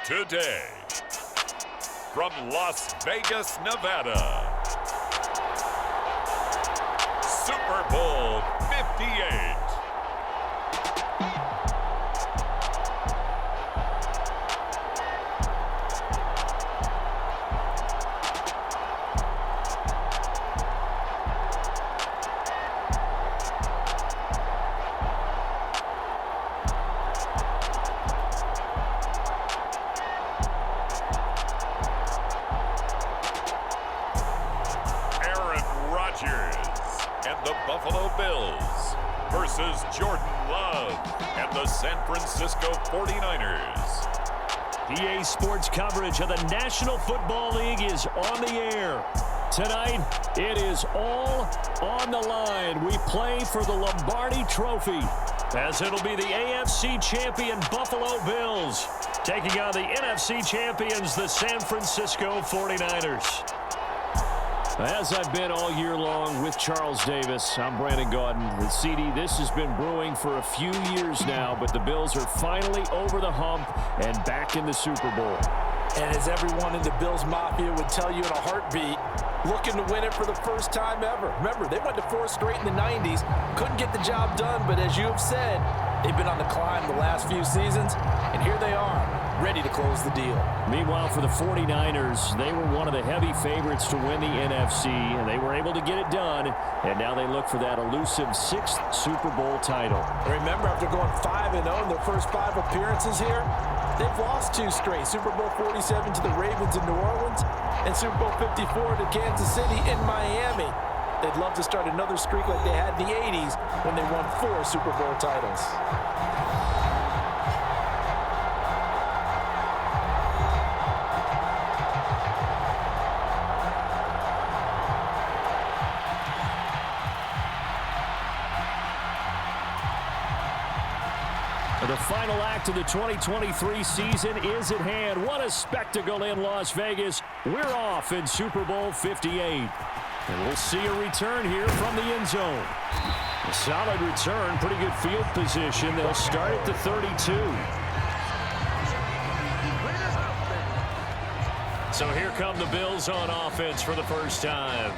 Today, from Las Vegas, Nevada, Super Bowl 58. And the Buffalo Bills versus Jordan Love and the San Francisco 49ers. EA Sports coverage of the National Football League is on the air. Tonight, it is all on the line. We play for the Lombardi Trophy, as it'll be the AFC champion Buffalo Bills taking on the NFC champions, the San Francisco 49ers. As I've been all year long with Charles Davis, I'm Brandon Gaudin. And CD, this has been brewing for a few years now, but the Bills are finally over the hump and back in the Super Bowl. And as everyone in the Bills Mafia would tell you in a heartbeat, looking to win it for the first time ever. Remember, they went to 4 straight in the 90s, couldn't get the job done, but as you have said, they've been on the climb the last few seasons, and here they are, ready to close the deal. Meanwhile, for the 49ers, they were one of the heavy favorites to win the NFC, and they were able to get it done, and now they look for that elusive 6th Super Bowl title. Remember, after going 5-0 in their first 5 appearances here, they've lost 2 straight. Super Bowl 47 to the Ravens in New Orleans, and Super Bowl 54 to Kansas City in Miami. They'd love to start another streak like they had in the 80s when they won 4 Super Bowl titles. The final act of the 2023 season is at hand. What a spectacle in Las Vegas. We're off in Super Bowl 58. And we'll see a return here from the end zone. A solid return, pretty good field position. They'll start at the 32. So here come the Bills on offense for the first time.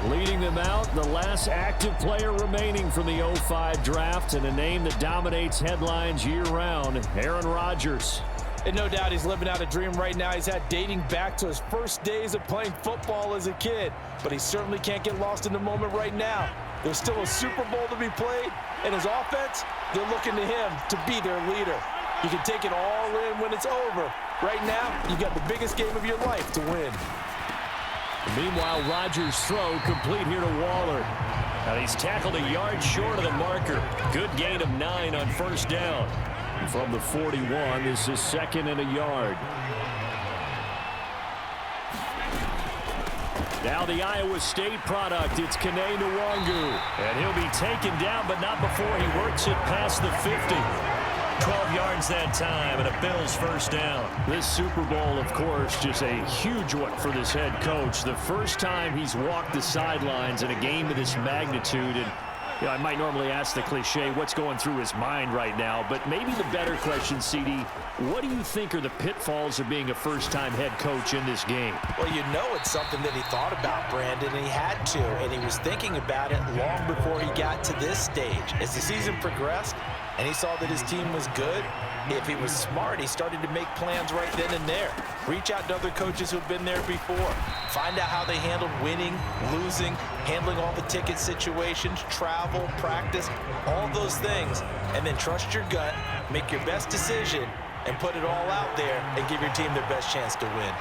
Leading them out, the last active player remaining from the 05 draft, and a name that dominates headlines year-round, Aaron Rodgers. And no doubt he's living out a dream right now he's had dating back to his first days of playing football as a kid. But he certainly can't get lost in the moment right now. There's still a Super Bowl to be played, and his offense, they're looking to him to be their leader. You can take it all in when it's over. Right now, you got the biggest game of your life to win. Meanwhile, Rodgers' throw complete here to Waller. Now he's tackled a yard short of the marker. Good gain of 9 on first down. And from the 41, this is 2nd and a yard. Now the Iowa State product, it's Kene Nwangu. And he'll be taken down, but not before he works it past the 50. 12 yards that time, and a Bills first down. This Super Bowl, of course, just a huge one for this head coach. The first time he's walked the sidelines in a game of this magnitude. And I might normally ask the cliche, what's going through his mind right now? But maybe the better question, CD, what do you think are the pitfalls of being a first-time head coach in this game? Well, you know it's something that he thought about, Brandon, and he had to. And he was thinking about it long before he got to this stage. As the season progressed, and he saw that his team was good, if he was smart, he started to make plans right then and there. Reach out to other coaches who've been there before. Find out how they handled winning, losing, handling all the ticket situations, travel, practice, all those things. And then trust your gut, make your best decision, and put it all out there and give your team their best chance to win.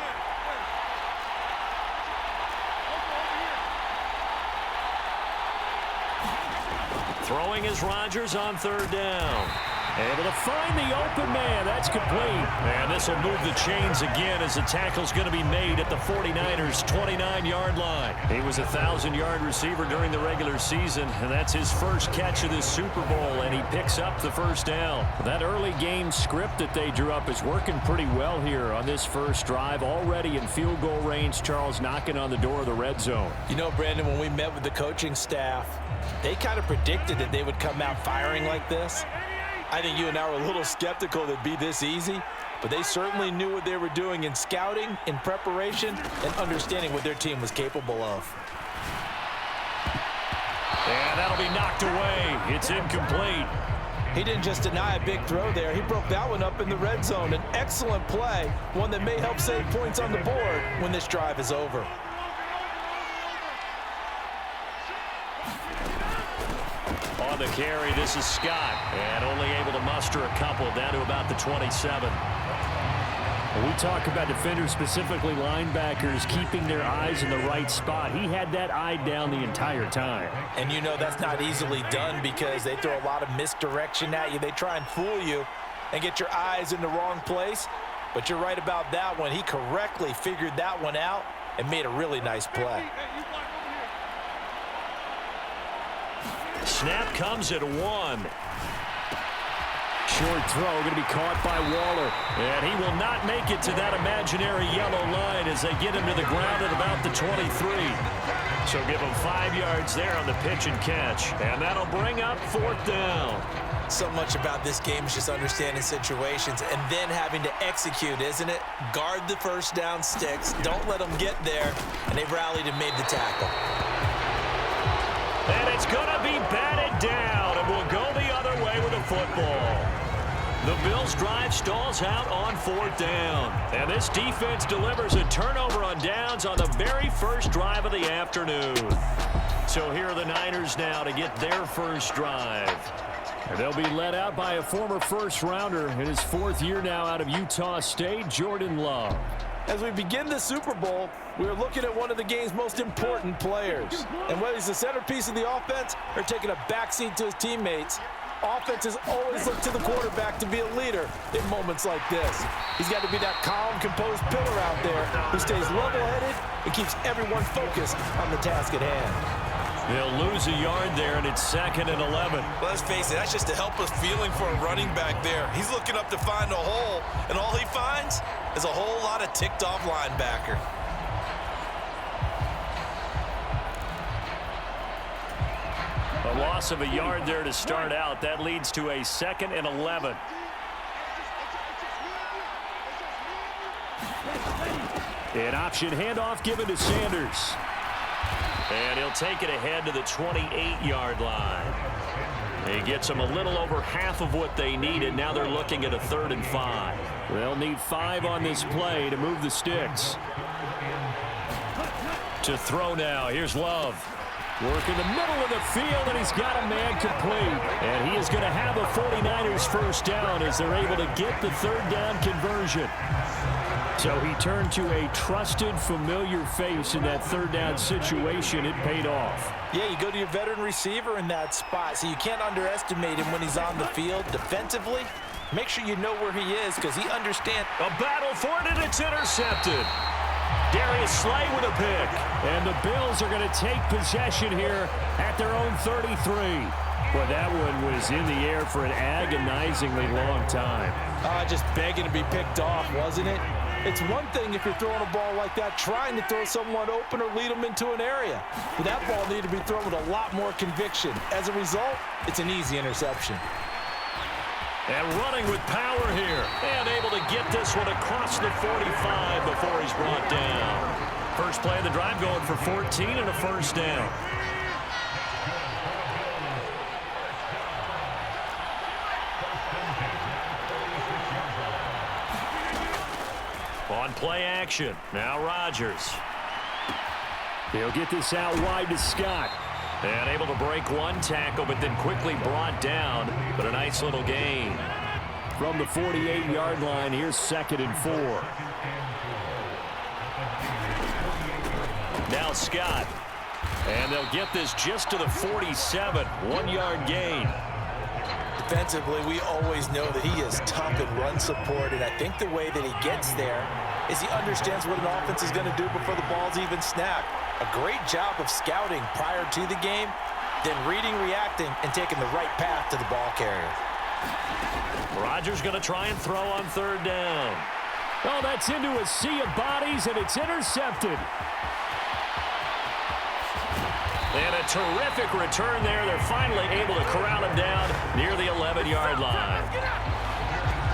Throwing is Rodgers on 3rd down. Able to find the open man. That's complete. And this will move the chains again as the tackle's going to be made at the 49ers' 29-yard line. He was a 1,000-yard receiver during the regular season, and that's his first catch of this Super Bowl, and he picks up the first down. That early game script that they drew up is working pretty well here on this first drive. Already in field goal range, Charles knocking on the door of the red zone. You know, Brandon, when we met with the coaching staff, they kind of predicted that they would come out firing like this. I think you and I were a little skeptical that it'd be this easy, but they certainly knew what they were doing in scouting, in preparation, and understanding what their team was capable of. And that'll be knocked away. It's incomplete. He didn't just deny a big throw there. He broke that one up in the red zone. An excellent play, one that may help save points on the board when this drive is over. On the carry, this is Scott. And only able to muster a couple down to about the 27. We talk about defenders, specifically linebackers, keeping their eyes in the right spot. He had that eye down the entire time. And you know that's not easily done because they throw a lot of misdirection at you. They try and fool you and get your eyes in the wrong place. But you're right about that one. He correctly figured that one out and made a really nice play. Snap comes at 1. Short throw going to be caught by Waller. And he will not make it to that imaginary yellow line as they get him to the ground at about the 23. So give him 5 yards there on the pitch and catch. And that'll bring up 4th down. So much about this game is just understanding situations and then having to execute, isn't it? Guard the first down sticks. Don't let them get there. And they rallied and made the tackle. And it's going to be batted down. And we'll go the other way with the football. The Bills' drive stalls out on 4th down. And this defense delivers a turnover on downs on the very first drive of the afternoon. So here are the Niners now to get their first drive. And they'll be led out by a former first-rounder in his 4th year now out of Utah State, Jordan Love. As we begin the Super Bowl, we're looking at one of the game's most important players. And whether he's the centerpiece of the offense or taking a backseat to his teammates, offenses always look to the quarterback to be a leader in moments like this. He's got to be that calm, composed pillar out there who stays level-headed and keeps everyone focused on the task at hand. They'll lose a yard there, and it's 2nd and 11. Well, let's face it, that's just a helpless feeling for a running back there. He's looking up to find a hole, and all he finds is a whole lot of ticked-off linebacker. A loss of a yard there to start out. That leads to a 2nd and 11. An option handoff given to Sanders. And he'll take it ahead to the 28-yard line. He gets them a little over half of what they needed. Now they're looking at a 3rd and 5. They'll need 5 on this play to move the sticks. To throw now. Here's Love. Work in the middle of the field, and he's got a man complete. And he is going to have a 49ers first down as they're able to get the 3rd down conversion. So he turned to a trusted, familiar face in that 3rd down situation. It paid off. Yeah, you go to your veteran receiver in that spot, so you can't underestimate him when he's on the field. Defensively, make sure you know where he is because he understands. A battle for it, and it's intercepted. Darius Slay with a pick. And the Bills are going to take possession here at their own 33. Boy, that one was in the air for an agonizingly long time. Just begging to be picked off, wasn't it? It's one thing if you're throwing a ball like that, trying to throw someone open or lead them into an area. But that ball needed to be thrown with a lot more conviction. As a result, it's an easy interception. And running with power here. And able to get this one across the 45 before he's brought down. First play of the drive going for 14 and a first down. On play action. Now Rodgers. He'll get this out wide to Scott. And able to break one tackle, but then quickly brought down. But a nice little gain. From the 48-yard line, here's 2nd and 4. Now Scott. And they'll get this just to the 47. 1-yard gain. Defensively, we always know that he is tough in run support, and I think the way that he gets there is he understands what an offense is going to do before the ball's even snapped. A great job of scouting prior to the game, then reading, reacting, and taking the right path to the ball carrier. Rodgers going to try and throw on 3rd down. Oh, that's into a sea of bodies, and it's intercepted. And a terrific return there. They're finally able to corral him down near the 11-yard line.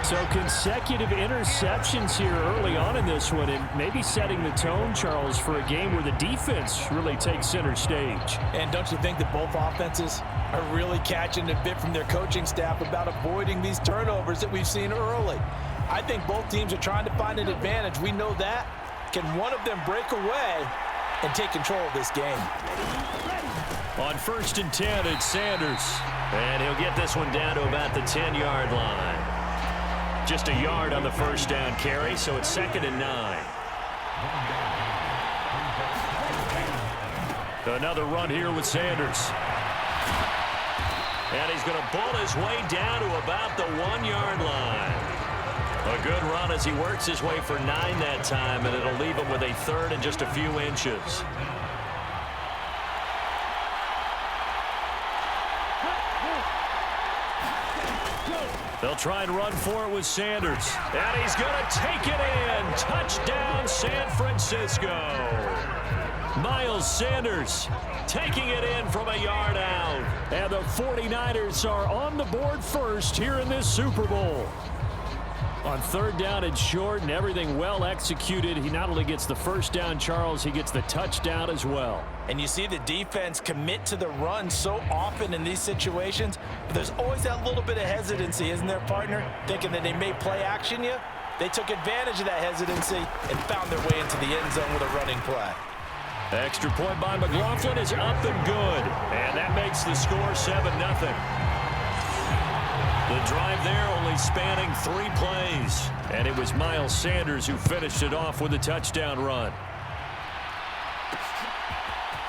So consecutive interceptions here early on in this one, and maybe setting the tone, Charles, for a game where the defense really takes center stage. And don't you think that both offenses are really catching a bit from their coaching staff about avoiding these turnovers that we've seen early? I think both teams are trying to find an advantage. We know that. Can one of them break away and take control of this game? On 1st and 10, it's Sanders. And he'll get this one down to about the 10-yard line. Just a yard on the first down carry, so it's 2nd and 9. Another run here with Sanders. And he's going to bull his way down to about the 1-yard line. A good run as he works his way for 9 that time, and it'll leave him with a 3rd and just a few inches. They'll try and run for it with Sanders. And he's going to take it in. Touchdown, San Francisco. Miles Sanders taking it in from a yard out. And the 49ers are on the board first here in this Super Bowl. On 3rd down and short, and everything well executed. He not only gets the first down, Charles, he gets the touchdown as well. And you see the defense commit to the run so often in these situations, but there's always that little bit of hesitancy, isn't there, partner? Thinking that they may play action you. They took advantage of that hesitancy and found their way into the end zone with a running play. Extra point by McLaughlin is up and good. And that makes the score 7-0. The drive there only spanning 3 plays. And it was Miles Sanders who finished it off with a touchdown run.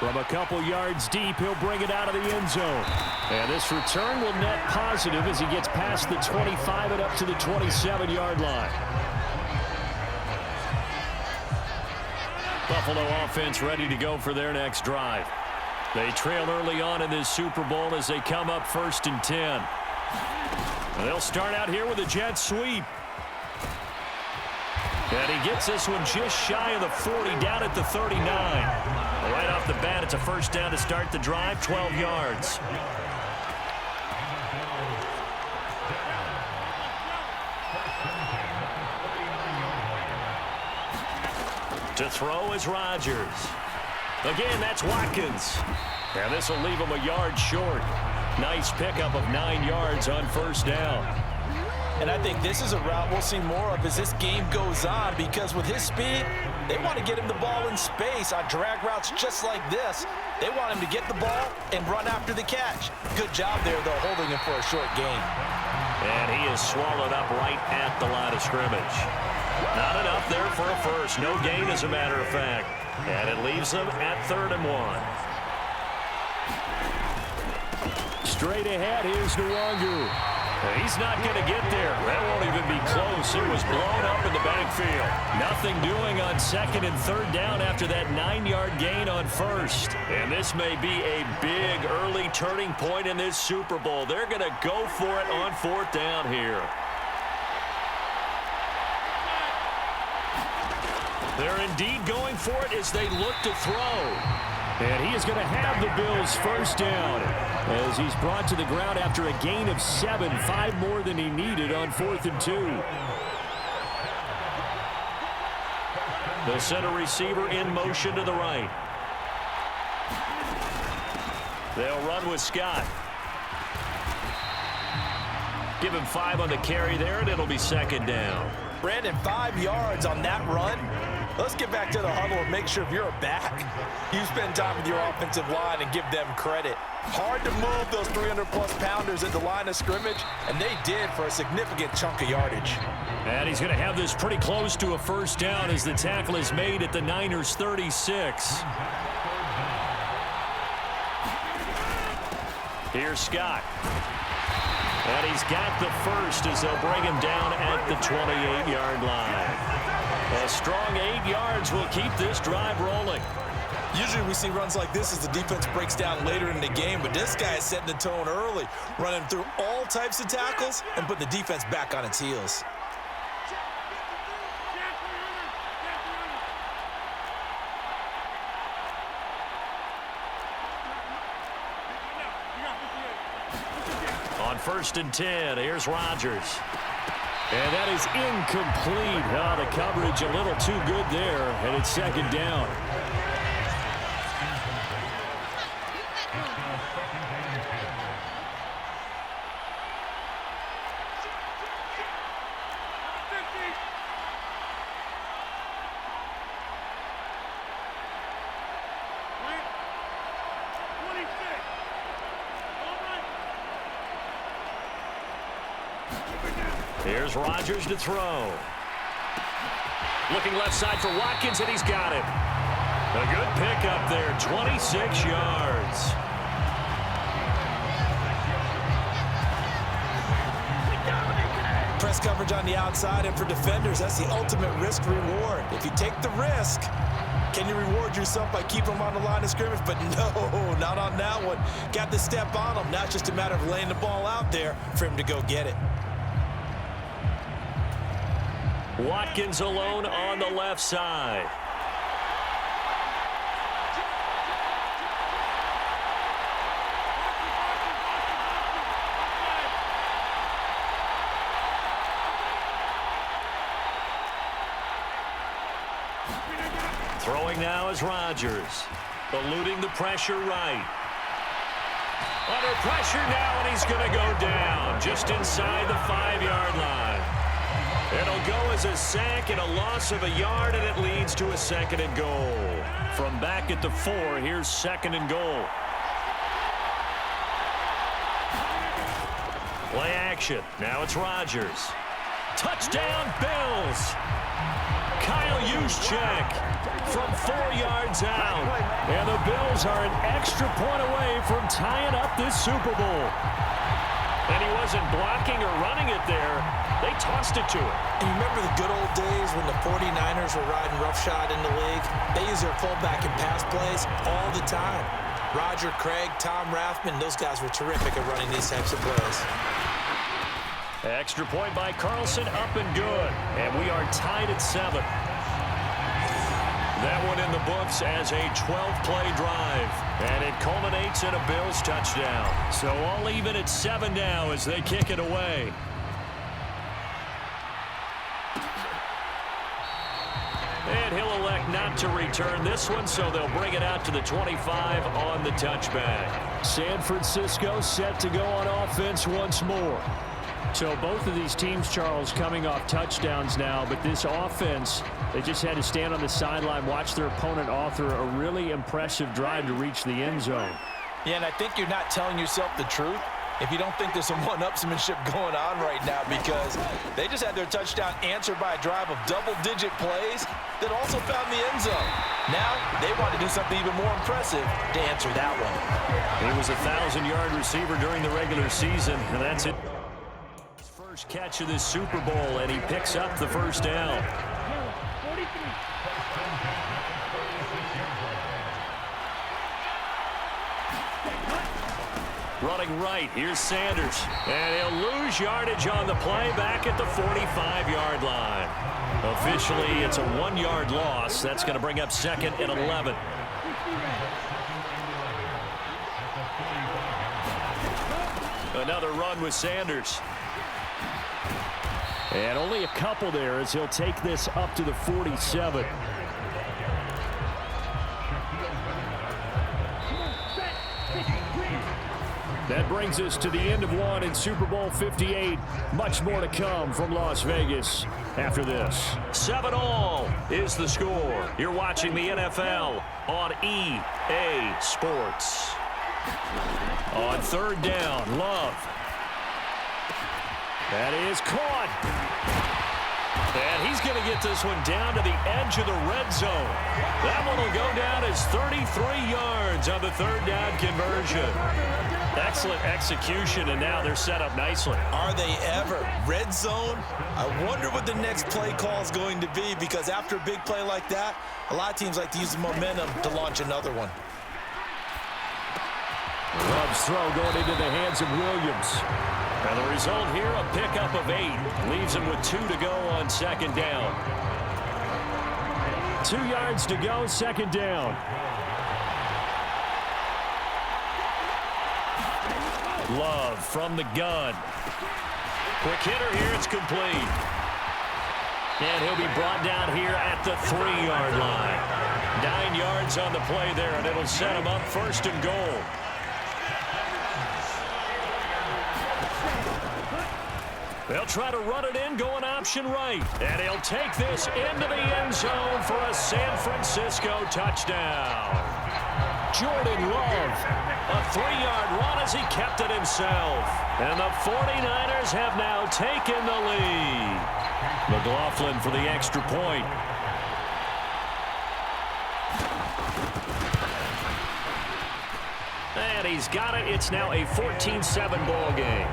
From a couple yards deep, he'll bring it out of the end zone. And this return will net positive as he gets past the 25 and up to the 27-yard line. Buffalo offense ready to go for their next drive. They trail early on in this Super Bowl as they come up 1st and 10. And they'll start out here with a jet sweep. And he gets this one just shy of the 40, down at the 39. Right off the bat, it's a first down to start the drive, 12 yards. To throw is Rodgers. Again, that's Watkins. And this will leave him a yard short. Nice pickup of 9 yards on first down. And I think this is a route we'll see more of as this game goes on, because with his speed, they want to get him the ball in space on drag routes just like this. They want him to get the ball and run after the catch. Good job there, though, holding him for a short gain. And he is swallowed up right at the line of scrimmage. Not enough there for a first. No gain, as a matter of fact. And it leaves them at 3rd and 1. Straight ahead, here's Nwangu. He's not going to get there. That won't even be close. It was blown up in the backfield. Nothing doing on 2nd and 3rd down after that 9-yard gain on first. And this may be a big early turning point in this Super Bowl. They're going to go for it on 4th down here. They're indeed going for it as they look to throw. And he is going to have the Bills first down as he's brought to the ground after a gain of 7, 5 more than he needed on 4th and 2. The center receiver in motion to the right. They'll run with Scott. Give him 5 on the carry there, and it'll be 2nd down. Brandon, 5 yards on that run. Let's get back to the huddle and make sure if you're a back, you spend time with your offensive line and give them credit. Hard to move those 300-plus pounders at the line of scrimmage, and they did for a significant chunk of yardage. And he's going to have this pretty close to a first down as the tackle is made at the Niners' 36. Here's Scott. And he's got the first as they'll bring him down at the 28-yard line. A strong 8 yards will keep this drive rolling. Usually we see runs like this as the defense breaks down later in the game, but this guy is setting the tone early, running through all types of tackles and putting the defense back on its heels. On 1st and 10, here's Rodgers. And that is incomplete. Oh, the coverage a little too good there, and it's second down. Here's Rodgers to throw. Looking left side for Watkins, and he's got it. A good pickup there, 26 yards. Press coverage on the outside, and for defenders, that's the ultimate risk reward. If you take the risk, can you reward yourself by keeping them on the line of scrimmage? But no, not on that one. Got to step on them. Now it's just a matter of laying the ball out there for him to go get it. Watkins alone on the left side. Throwing now is Rodgers. Eluding the pressure right. Under pressure now, and he's going to go down just inside the 5-yard line. It'll go as a sack and a loss of a yard, and it leads to a second and goal. From back at the 4, here's second and goal. Play action. Now it's Rodgers. Touchdown, Bills. Kyle Juszczyk from 4 yards out. And the Bills are an extra point away from tying up this Super Bowl. And he wasn't blocking or running it there. They tossed it to him. And you remember the good old days when the 49ers were riding roughshod in the league? They used their fullback in pass plays all the time. Roger Craig, Tom Rathman, those guys were terrific at running these types of plays. Extra point by Carlson, up and good. And we are tied at 7. That one in the books as a 12-play drive. And it culminates in a Bills touchdown. So all even at 7 now as they kick it away. And he'll elect not to return this one, so they'll bring it out to the 25 on the touchback. San Francisco set to go on offense once more. So both of these teams, Charles, coming off touchdowns now, but this offense, they just had to stand on the sideline, watch their opponent author a really impressive drive to reach the end zone. Yeah, and I think you're not telling yourself the truth if you don't think there's some one-upsmanship going on right now, because they just had their touchdown answered by a drive of double-digit plays that also found the end zone. Now they want to do something even more impressive to answer that one. He was a 1,000-yard receiver during the regular season, and that's it. First catch of this Super Bowl, and he picks up the first down. Running right, here's Sanders. And he'll lose yardage on the play back at the 45-yard line. Officially, it's a 1-yard loss. That's going to bring up second and 11. Another run with Sanders. And only a couple there as he'll take this up to the 47. That brings us to the end of one in Super Bowl 58. Much more to come from Las Vegas after this. 7-all is the score. You're watching the NFL on EA Sports. On third down, Love. That is caught. And he's going to get this one down to the edge of the red zone. That one will go down as 33 yards on the third down conversion. Excellent execution, and now they're set up nicely. Are they ever? Red zone? I wonder what the next play call is going to be, because after a big play like that, a lot of teams like to use the momentum to launch another one. Love's throw going into the hands of Williams. And the result here, a pickup of 8. Leaves him with 2 to go on second down. 2 yards to go, second down. Love from the gun. Quick hitter here. It's complete. And he'll be brought down here at the 3-yard line. 9 yards on the play there, and it'll set him up 1st and goal. They'll try to run it in, going option right. And he'll take this into the end zone for a San Francisco touchdown. Jordan Love, a 3-yard run as he kept it himself. And the 49ers have now taken the lead. McLaughlin for the extra point. And he's got it. It's now a 14-7 ball game.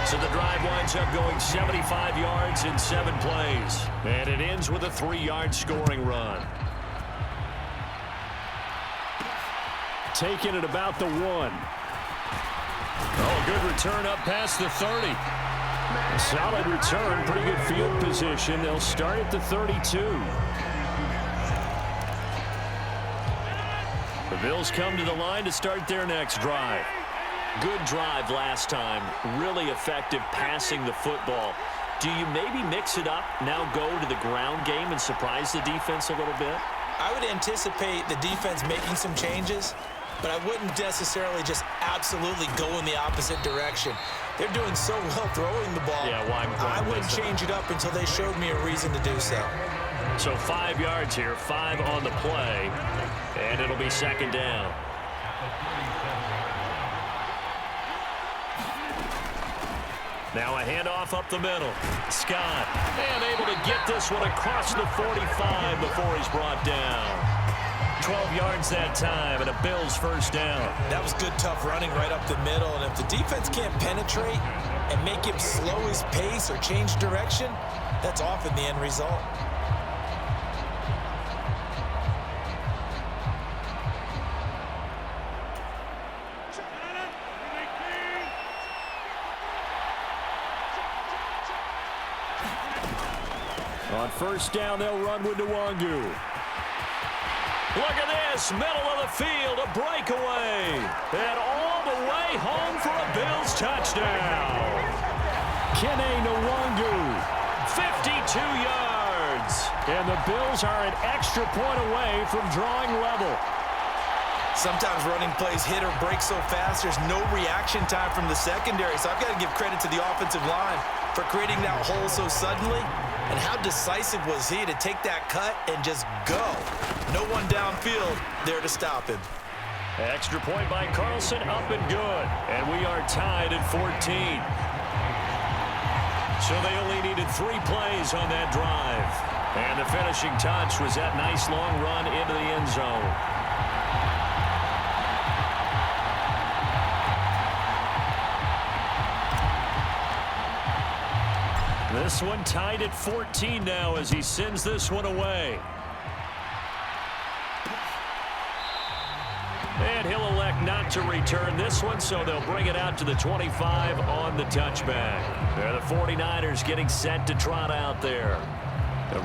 So the drive winds up going 75 yards in 7 plays. And it ends with a 3-yard scoring run. Taking it about the 1. Oh, good return up past the 30. Solid return, pretty good field position. They'll start at the 32. The Bills come to the line to start their next drive. Good drive last time. Really effective passing the football. Do you maybe mix it up, now go to the ground game and surprise the defense a little bit? I would anticipate the defense making some changes, but I wouldn't necessarily just absolutely go in the opposite direction. They're doing so well throwing the ball. Yeah, why I wouldn't change it up until they showed me a reason to do so. So 5 yards here, 5 on the play, and it'll be 2nd down. Now a handoff up the middle. Scott, and able to get this one across the 45 before he's brought down. 12 yards that time, and a Bills 1st down. That was good, tough running right up the middle, and if the defense can't penetrate and make him slow his pace or change direction, that's often the end result. On 1st down, they'll run with Nwangu. Look at this, middle of the field, a breakaway. And all the way home for a Bills touchdown. Kene Nwangu, 52 yards. And the Bills are an extra point away from drawing level. Sometimes running plays hit or break so fast, there's no reaction time from the secondary. So I've got to give credit to the offensive line for creating that hole so suddenly. And how decisive was he to take that cut and just go? No one downfield there to stop him. Extra point by Carlson, up and good. And we are tied at 14. So they only needed 3 plays on that drive. And the finishing touch was that nice long run into the end zone. This one tied at 14 now as he sends this one away. And he'll elect not to return this one, so they'll bring it out to the 25 on the touchback. They're the 49ers getting set to trot out there.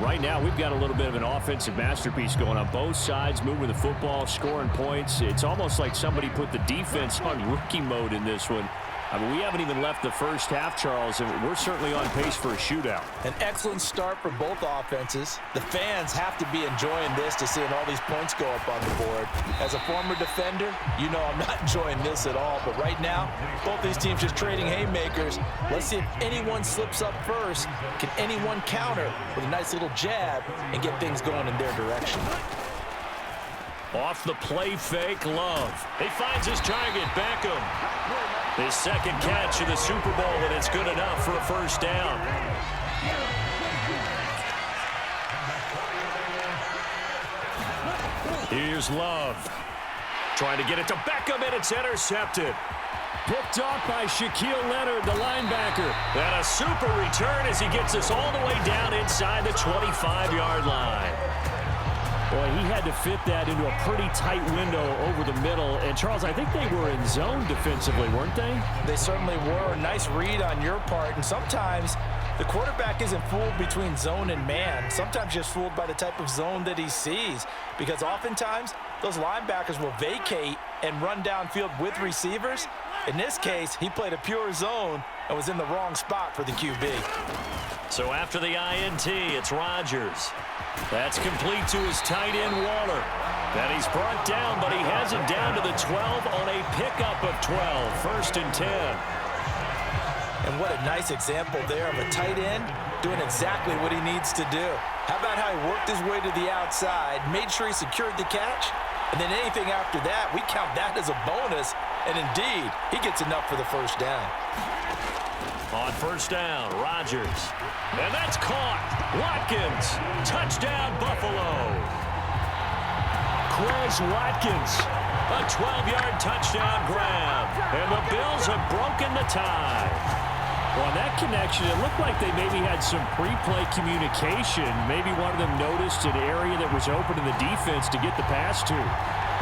Right now, we've got a little bit of an offensive masterpiece going on both sides, moving the football, scoring points. It's almost like somebody put the defense on rookie mode in this one. I mean, we haven't even left the first half, Charles, and we're certainly on pace for a shootout. An excellent start for both offenses. The fans have to be enjoying this to seeing all these points go up on the board. As a former defender, you know I'm not enjoying this at all. But right now, both these teams just trading haymakers. Let's see if anyone slips up first. Can anyone counter with a nice little jab and get things going in their direction? Off the play fake, Love. He finds his target, Beckham. His 2nd catch of the Super Bowl, and it's good enough for a 1st down. Here's Love. Trying to get it to Beckham, and it's intercepted. Picked off by Shaquille Leonard, the linebacker. And a super return as he gets us all the way down inside the 25-yard line. Boy, he had to fit that into a pretty tight window over the middle. And, Charles, I think they were in zone defensively, weren't they? They certainly were. Nice read on your part. And sometimes the quarterback isn't fooled between zone and man. Sometimes just fooled by the type of zone that he sees. Because oftentimes, those linebackers will vacate and run downfield with receivers. In this case, he played a pure zone and was in the wrong spot for the QB. So after the INT, it's Rodgers. That's complete to his tight end, Waller. And he's brought down, but he has it down to the 12 on a pickup of 12. 1st and 10. And what a nice example there of a tight end doing exactly what he needs to do. How about how he worked his way to the outside, made sure he secured the catch, and then anything after that, we count that as a bonus. And indeed, he gets enough for the 1st down. On 1st down, Rodgers. And that's caught. Watkins. Touchdown, Buffalo. Quez Watkins. A 12-yard touchdown grab. And the Bills have broken the tie. Well, on that connection, it looked like they maybe had some pre-play communication. Maybe one of them noticed an area that was open in the defense to get the pass to.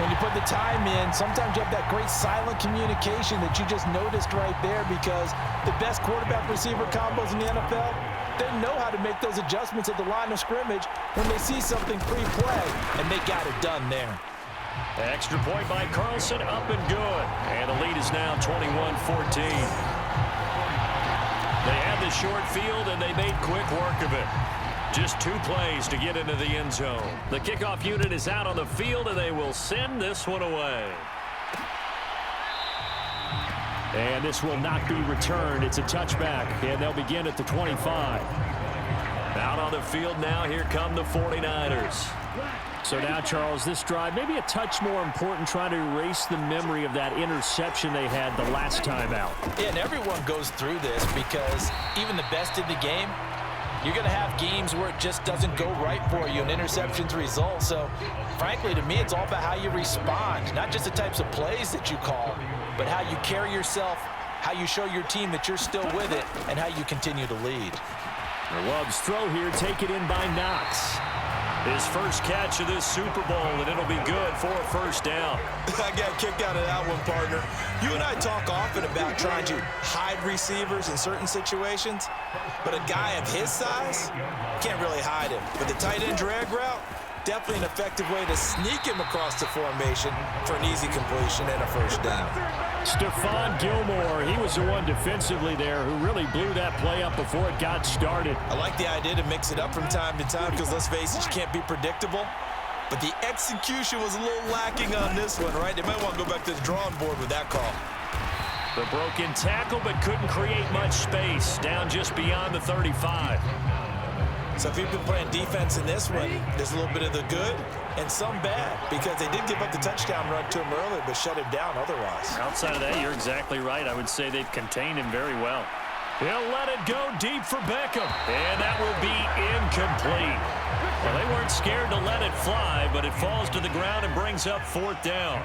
When you put the time in, sometimes you have that great silent communication that you just noticed right there, because the best quarterback-receiver combos in the NFL, they know how to make those adjustments at the line of scrimmage when they see something pre-play, and they got it done there. Extra point by Carlson, up and good. And the lead is now 21-14. They had the short field, and they made quick work of it. Just 2 plays to get into the end zone. The kickoff unit is out on the field, and they will send this one away. And this will not be returned. It's a touchback, and they'll begin at the 25. Out on the field now, here come the 49ers. So now, Charles, this drive, maybe a touch more important, trying to erase the memory of that interception they had the last time out. Yeah, and everyone goes through this, because even the best in the game, you're going to have games where it just doesn't go right for you and interceptions result. So, frankly, to me, it's all about how you respond, not just the types of plays that you call, but how you carry yourself, how you show your team that you're still with it, and how you continue to lead. Love's throw here, taken in by Knox. His first catch of this Super Bowl, and it'll be good for a 1st down. I got kicked out of that one, partner. You and I talk often about trying to hide receivers in certain situations, but a guy of his size can't really hide him. But the tight end drag route, definitely an effective way to sneak him across the formation for an easy completion and a 1st down. Stephon Gilmore, he was the one defensively there who really blew that play up before it got started. I like the idea to mix it up from time to time, because let's face it, you can't be predictable. But the execution was a little lacking on this one, right? They might want to go back to the drawing board with that call. The broken tackle, but couldn't create much space. Down just beyond the 35. So if you've been playing defense in this one, there's a little bit of the good and some bad, because they did give up the touchdown run to him earlier, but shut him down otherwise. Outside of that, you're exactly right. I would say they've contained him very well. He'll let it go deep for Beckham. And that will be incomplete. Well, they weren't scared to let it fly, but it falls to the ground and brings up 4th down.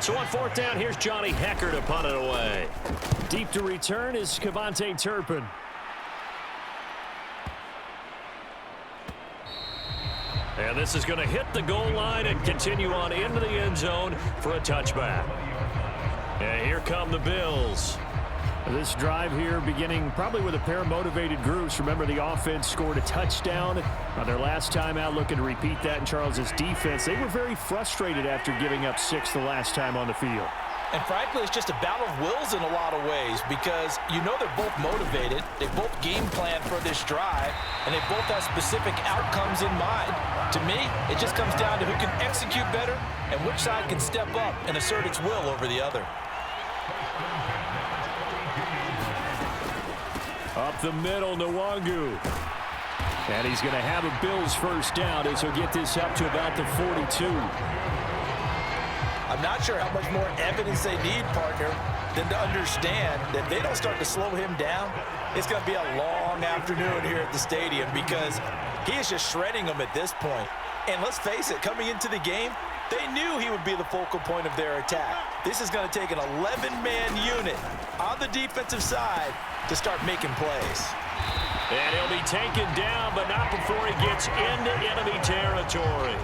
So on 4th down, here's Johnny Hecker to punt it away. Deep to return is Kevontae Turpin. And this is going to hit the goal line and continue on into the end zone for a touchback. And here come the Bills. This drive here beginning probably with a pair of motivated groups. Remember, the offense scored a touchdown on their last time out, looking to repeat that in Charles's defense. They were very frustrated after giving up 6 the last time on the field. And frankly, it's just a battle of wills in a lot of ways, because you know they're both motivated, they both game plan for this drive, and they both have specific outcomes in mind. To me, it just comes down to who can execute better and which side can step up and assert its will over the other. Up the middle, Nwangu. And he's going to have a Bills 1st down as he'll get this up to about the 42. I'm not sure how much more evidence they need, partner, than to understand that if they don't start to slow him down, it's going to be a long afternoon here at the stadium, because he is just shredding them at this point. And let's face it, coming into the game, they knew he would be the focal point of their attack. This is going to take an 11-man unit on the defensive side to start making plays. And he'll be taken down, but not before he gets into enemy territory.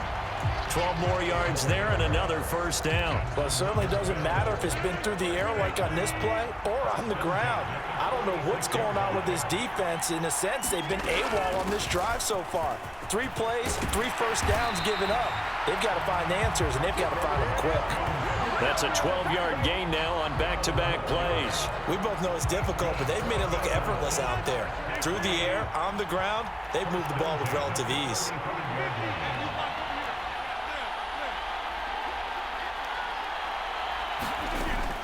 12 more yards there and another 1st down. Well, it certainly doesn't matter if it's been through the air like on this play or on the ground. I don't know what's going on with this defense. In a sense, they've been AWOL on this drive so far. 3 plays, 3 1st downs given up. They've got to find answers, and they've got to find them quick. That's a 12-yard gain now on back-to-back plays. We both know it's difficult, but they've made it look effortless out there. Through the air, on the ground, they've moved the ball with relative ease.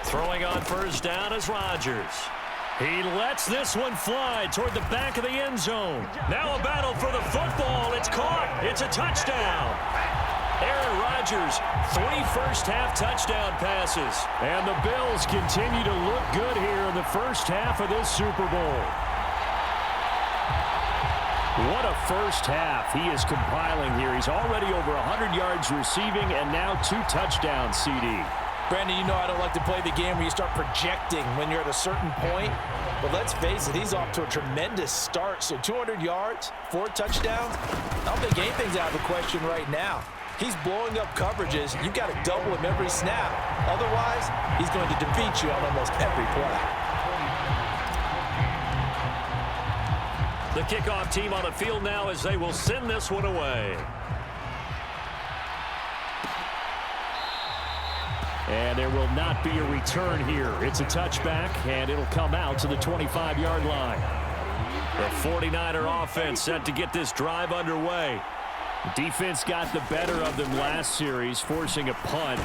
Throwing on first down is Rodgers. He lets this one fly toward the back of the end zone. Now a battle for the football. It's caught. It's a touchdown. Aaron Rodgers, 3 first-half touchdown passes. And the Bills continue to look good here in the first half of this Super Bowl. What a first half he is compiling here. He's already over 100 yards receiving and now 2 touchdowns, CD. Brandon, you know I don't like to play the game where you start projecting when you're at a certain point. But let's face it, he's off to a tremendous start. So 200 yards, 4 touchdowns. I don't think anything's out of the question right now. He's blowing up coverages. You've got to double him every snap. Otherwise, he's going to defeat you on almost every play. The kickoff team on the field now as they will send this one away. And there will not be a return here. It's a touchback, and it'll come out to the 25-yard line. The 49er offense set to get this drive underway. The defense got the better of them last series, forcing a punt.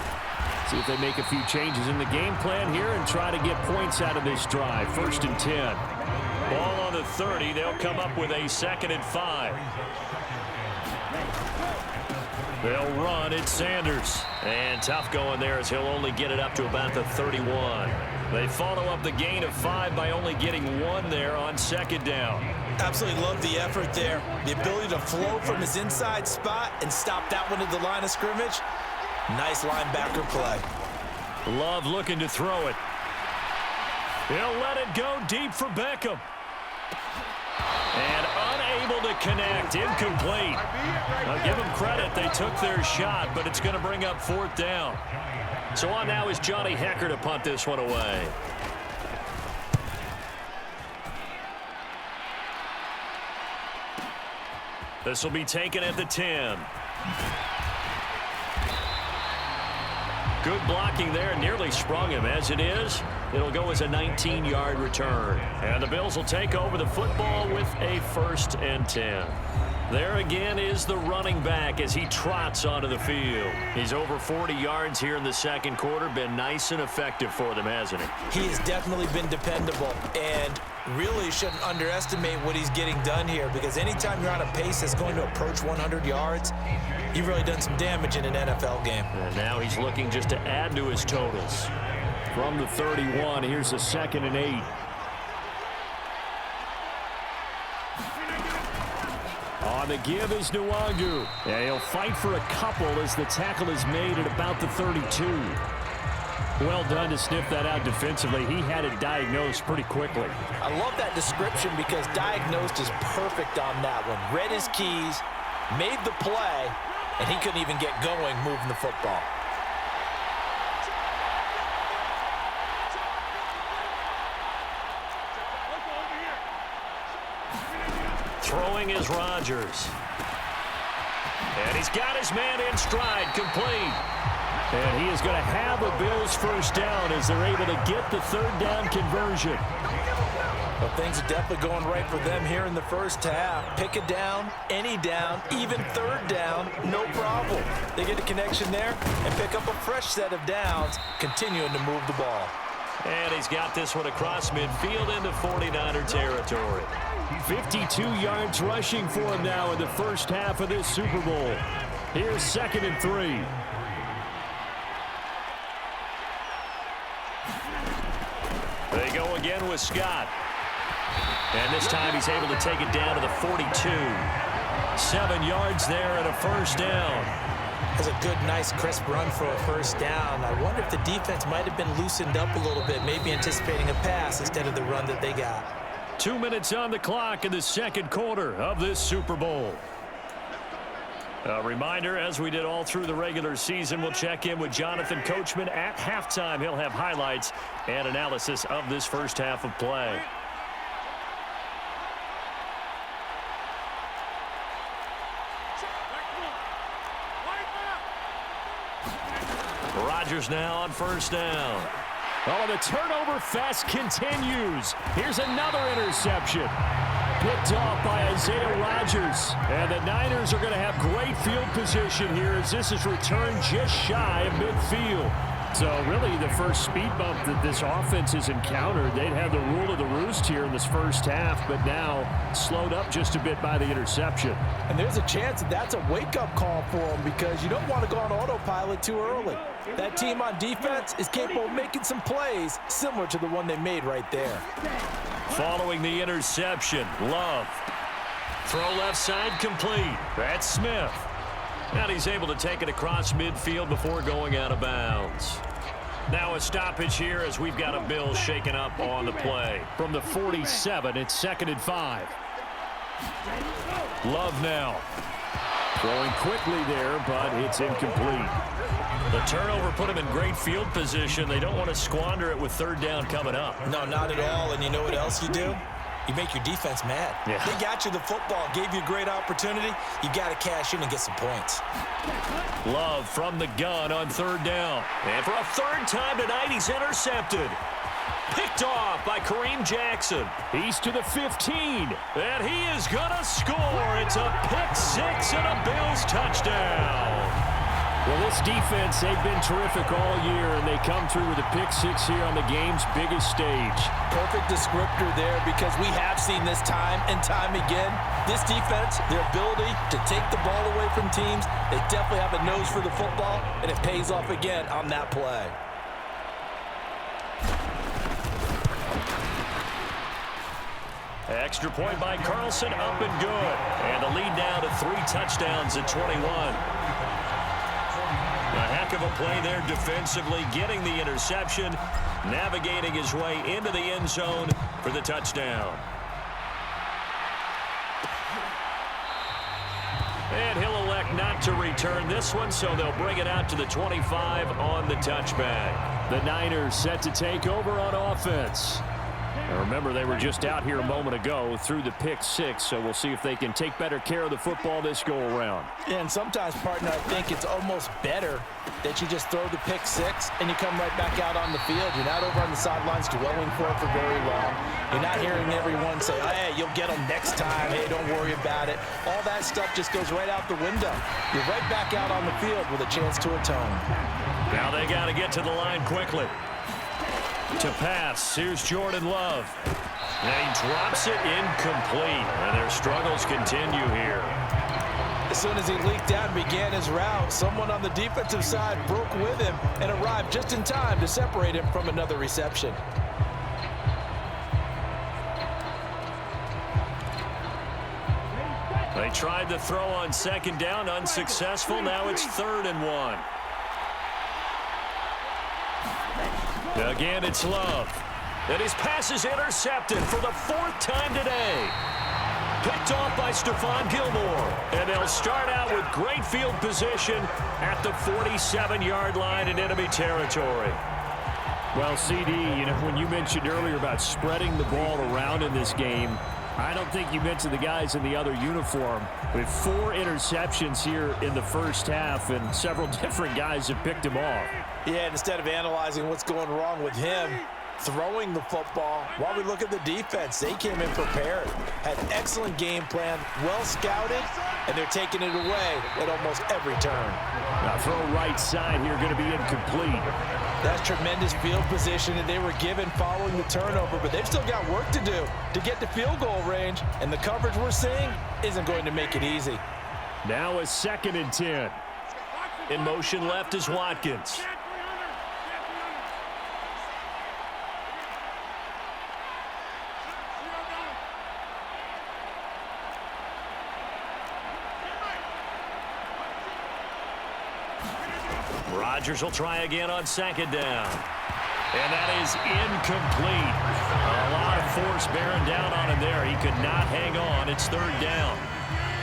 See if they make a few changes in the game plan here and try to get points out of this drive. 1st and 10. Ball on the 30. They'll come up with a 2nd and 5. They'll run. It's Sanders. And tough going there as he'll only get it up to about the 31. They follow up the gain of 5 by only getting 1 there on 2nd down. Absolutely love the effort there. The ability to flow from his inside spot and stop that one at the line of scrimmage. Nice linebacker play. Love looking to throw it. He'll let it go deep for Beckham. And unable to connect. Incomplete. I'll give them credit. They took their shot, but it's going to bring up 4th down. So on now is Johnny Hecker to punt this one away. This will be taken at the 10. Good blocking there. Nearly sprung him. As it is, it'll go as a 19-yard return. And the Bills will take over the football with a 1st and 10. There again is the running back as he trots onto the field. He's over 40 yards here in the 2nd quarter. Been nice and effective for them, hasn't he? He has definitely been dependable and really shouldn't underestimate what he's getting done here, because anytime you're on a pace that's going to approach 100 yards, you've really done some damage in an NFL game. And now he's looking just to add to his totals. From the 31, here's a 2nd and 8. On the give is Nwangu. And he'll fight for a couple as the tackle is made at about the 32. Well done to sniff that out defensively. He had it diagnosed pretty quickly. I love that description because diagnosed is perfect on that one. Read his keys, made the play, and he couldn't even get going moving the football. Throwing is Rodgers. And he's got his man in stride, complete. And he is going to have a Bills 1st down as they're able to get the 3rd down conversion. Well, things are definitely going right for them here in the first half. Pick a down, any down, even 3rd down, no problem. They get a connection there and pick up a fresh set of downs, continuing to move the ball. And he's got this one across midfield into 49er territory. 52 yards rushing for him now in the first half of this Super Bowl. Here's 2nd and 3. They go again with Scott. And this time he's able to take it down to the 42. 7 yards there and a 1st down. That's a good, nice, crisp run for a 1st down. I wonder if the defense might have been loosened up a little bit, maybe anticipating a pass instead of the run that they got. 2 minutes on the clock in the 2nd quarter of this Super Bowl. A reminder, as we did all through the regular season, we'll check in with Jonathan Coachman at halftime. He'll have highlights and analysis of this first half of play. Rodgers now on first down. Oh, the turnover fest continues. Here's another interception. Picked off by Isaiah Rodgers. And the Niners are going to have great field position here as this is returned just shy of midfield. So really the first speed bump that this offense has encountered, they'd have the rule of the roost here in this first half, but now slowed up just a bit by the interception. And there's a chance that that's a wake-up call for them because you don't want to go on autopilot too early. That team on defense is capable of making some plays similar to the one they made right there. Following the interception, Love. Throw left side complete. That's Smith. And he's able to take it across midfield before going out of bounds. Now a stoppage here as we've got a Bill shaken up on the play. From the 47, it's 2nd and 5. Love now. Throwing quickly there, but it's incomplete. The turnover put him in great field position. They don't want to squander it with 3rd down coming up. No, not at all. And you know what else you do? You make your defense mad. Yeah. They got you the football, gave you a great opportunity. You got to cash in and get some points. Love from the gun on 3rd down. And for a 3rd time tonight, he's intercepted. Picked off by Kareem Jackson. He's to the 15. And he is going to score. It's a pick 6 and a Bills touchdown. Well, this defense, they've been terrific all year, and they come through with a pick 6 here on the game's biggest stage. Perfect descriptor there because we have seen this time and time again. This defense, their ability to take the ball away from teams, they definitely have a nose for the football, and it pays off again on that play. Extra point by Carlson, up and good. And the lead now to 3 touchdowns at 21. A heck of a play there defensively, getting the interception, navigating his way into the end zone for the touchdown. And he'll elect not to return this one, so they'll bring it out to the 25 on the touchback. The Niners set to take over on offense. Now remember, they were just out here a moment ago through the pick 6, so we'll see if they can take better care of the football this go-around. Yeah, and sometimes, partner, I think it's almost better that you just throw the pick 6 and you come right back out on the field. You're not over on the sidelines dwelling for it for very long. You're not hearing everyone say, oh, hey, you'll get them next time. Hey, don't worry about it. All that stuff just goes right out the window. You're right back out on the field with a chance to atone. Now they got to get to the line quickly. To pass, here's Jordan Love. And he drops it incomplete. And their struggles continue here. As soon as he leaked out and began his route, someone on the defensive side broke with him and arrived just in time to separate him from another reception. They tried the throw on 2nd down, unsuccessful. Now it's 3rd and 1. Again, it's Love. And his pass is intercepted for the 4th time today. Picked off by Stephon Gilmore. And they'll start out with great field position at the 47-yard line in enemy territory. Well, CD, you know, when you mentioned earlier about spreading the ball around in this game, I don't think you mentioned the guys in the other uniform. With 4 interceptions here in the first half, and several different guys have picked him off. Yeah, instead of analyzing what's going wrong with him, throwing the football, while we look at the defense, they came in prepared, had an excellent game plan, well scouted, and they're taking it away at almost every turn. Now throw right side here, going to be incomplete. That's tremendous field position that they were given following the turnover, but they've still got work to do to get to field goal range, and the coverage we're seeing isn't going to make it easy. Now a 2nd and 10. In motion left is Watkins. Rodgers will try again on 2nd down. And that is incomplete. A lot of force bearing down on him there. He could not hang on. It's 3rd down.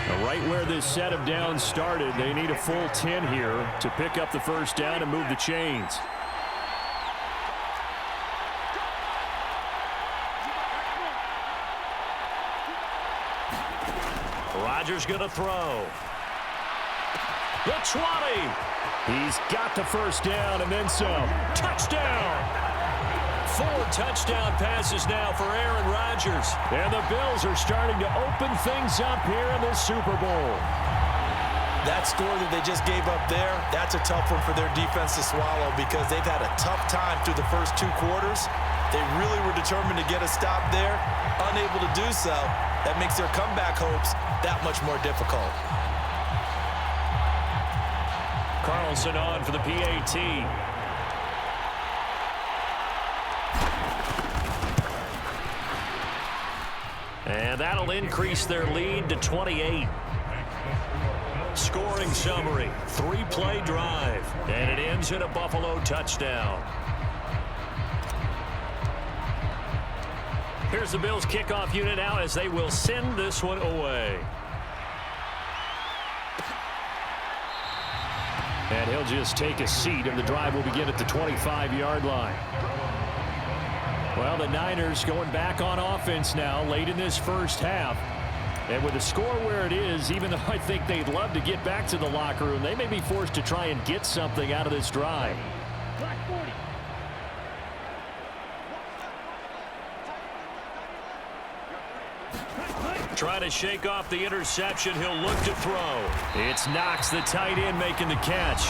Now, right where this set of downs started, they need a full 10 here to pick up the 1st down and move the chains. Rodgers going to throw. The 20. He's got the first down and then some. Touchdown! 4 touchdown passes now for Aaron Rodgers. And the Bills are starting to open things up here in the Super Bowl. That score that they just gave up there, that's a tough one for their defense to swallow because they've had a tough time through the first 2 quarters. They really were determined to get a stop there, unable to do so. That makes their comeback hopes that much more difficult. Carlson on for the PAT. And that'll increase their lead to 28. Scoring summary, 3-play drive, and it ends in a Buffalo touchdown. Here's the Bills kickoff unit now as they will send this one away. And he'll just take a seat, and the drive will begin at the 25-yard line. Well, the Niners going back on offense now late in this first half. And with the score where it is, even though I think they'd love to get back to the locker room, they may be forced to try and get something out of this drive. Trying to shake off the interception. He'll look to throw. It's Knox, the tight end, making the catch.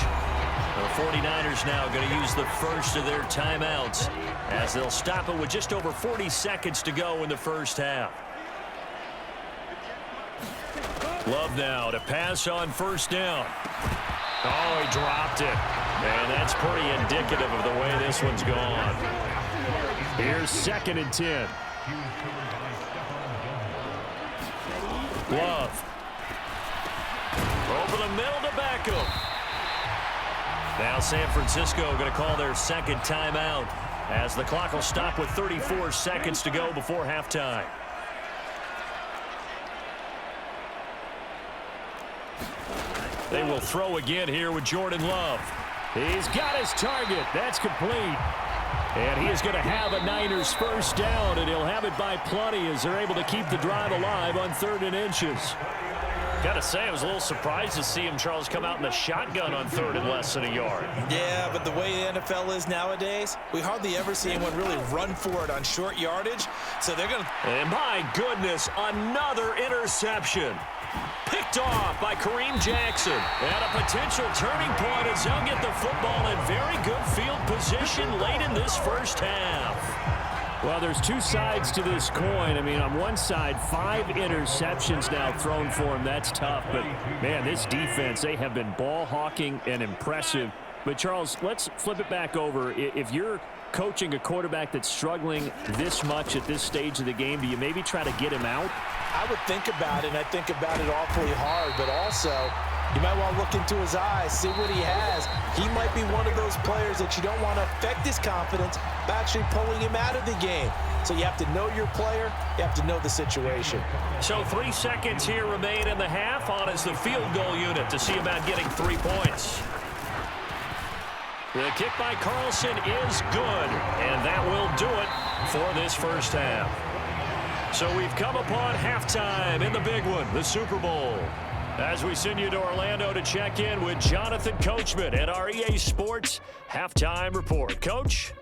The 49ers now going to use the first of their timeouts as they'll stop it with just over 40 seconds to go in the first half. Love now to pass on first down. Oh, he dropped it. And that's pretty indicative of the way this one's gone. Here's 2nd and 10. Love. Over the middle to Beckham. Now San Francisco going to call their second timeout as the clock will stop with 34 seconds to go before halftime. They will throw again here with Jordan Love. He's got his target. That's complete. And he is going to have a Niners first down, and he'll have it by plenty as they're able to keep the drive alive on 3rd and inches. Got to say, I was a little surprised to see him, Charles, come out in the shotgun on 3rd and less than a yard. Yeah, but the way the NFL is nowadays, we hardly ever see anyone really run for it on short yardage. So they're going to... And my goodness, another interception. Picked off by Kareem Jackson. And a potential turning point as they'll get the football in very good field position late in this first half. Well, there's 2 sides to this coin. I mean, on one side, 5 interceptions now thrown for him. That's tough. But, man, this defense, they have been ball hawking and impressive. But, Charles, let's flip it back over. If you're coaching a quarterback that's struggling this much at this stage of the game, do you maybe try to get him out? I would think about it, and I think about it awfully hard. But also, you might want to look into his eyes, see what he has. He might be one of those players that you don't want to affect his confidence by actually pulling him out of the game. So you have to know your player. You have to know the situation. So 3 seconds here remain in the half. On is the field goal unit to see about getting 3 points. The kick by Carlson is good, and that will do it for this first half. So we've come upon halftime in the big one, the Super Bowl. As we send you to Orlando to check in with Jonathan Coachman at our EA Sports Halftime Report. Coach?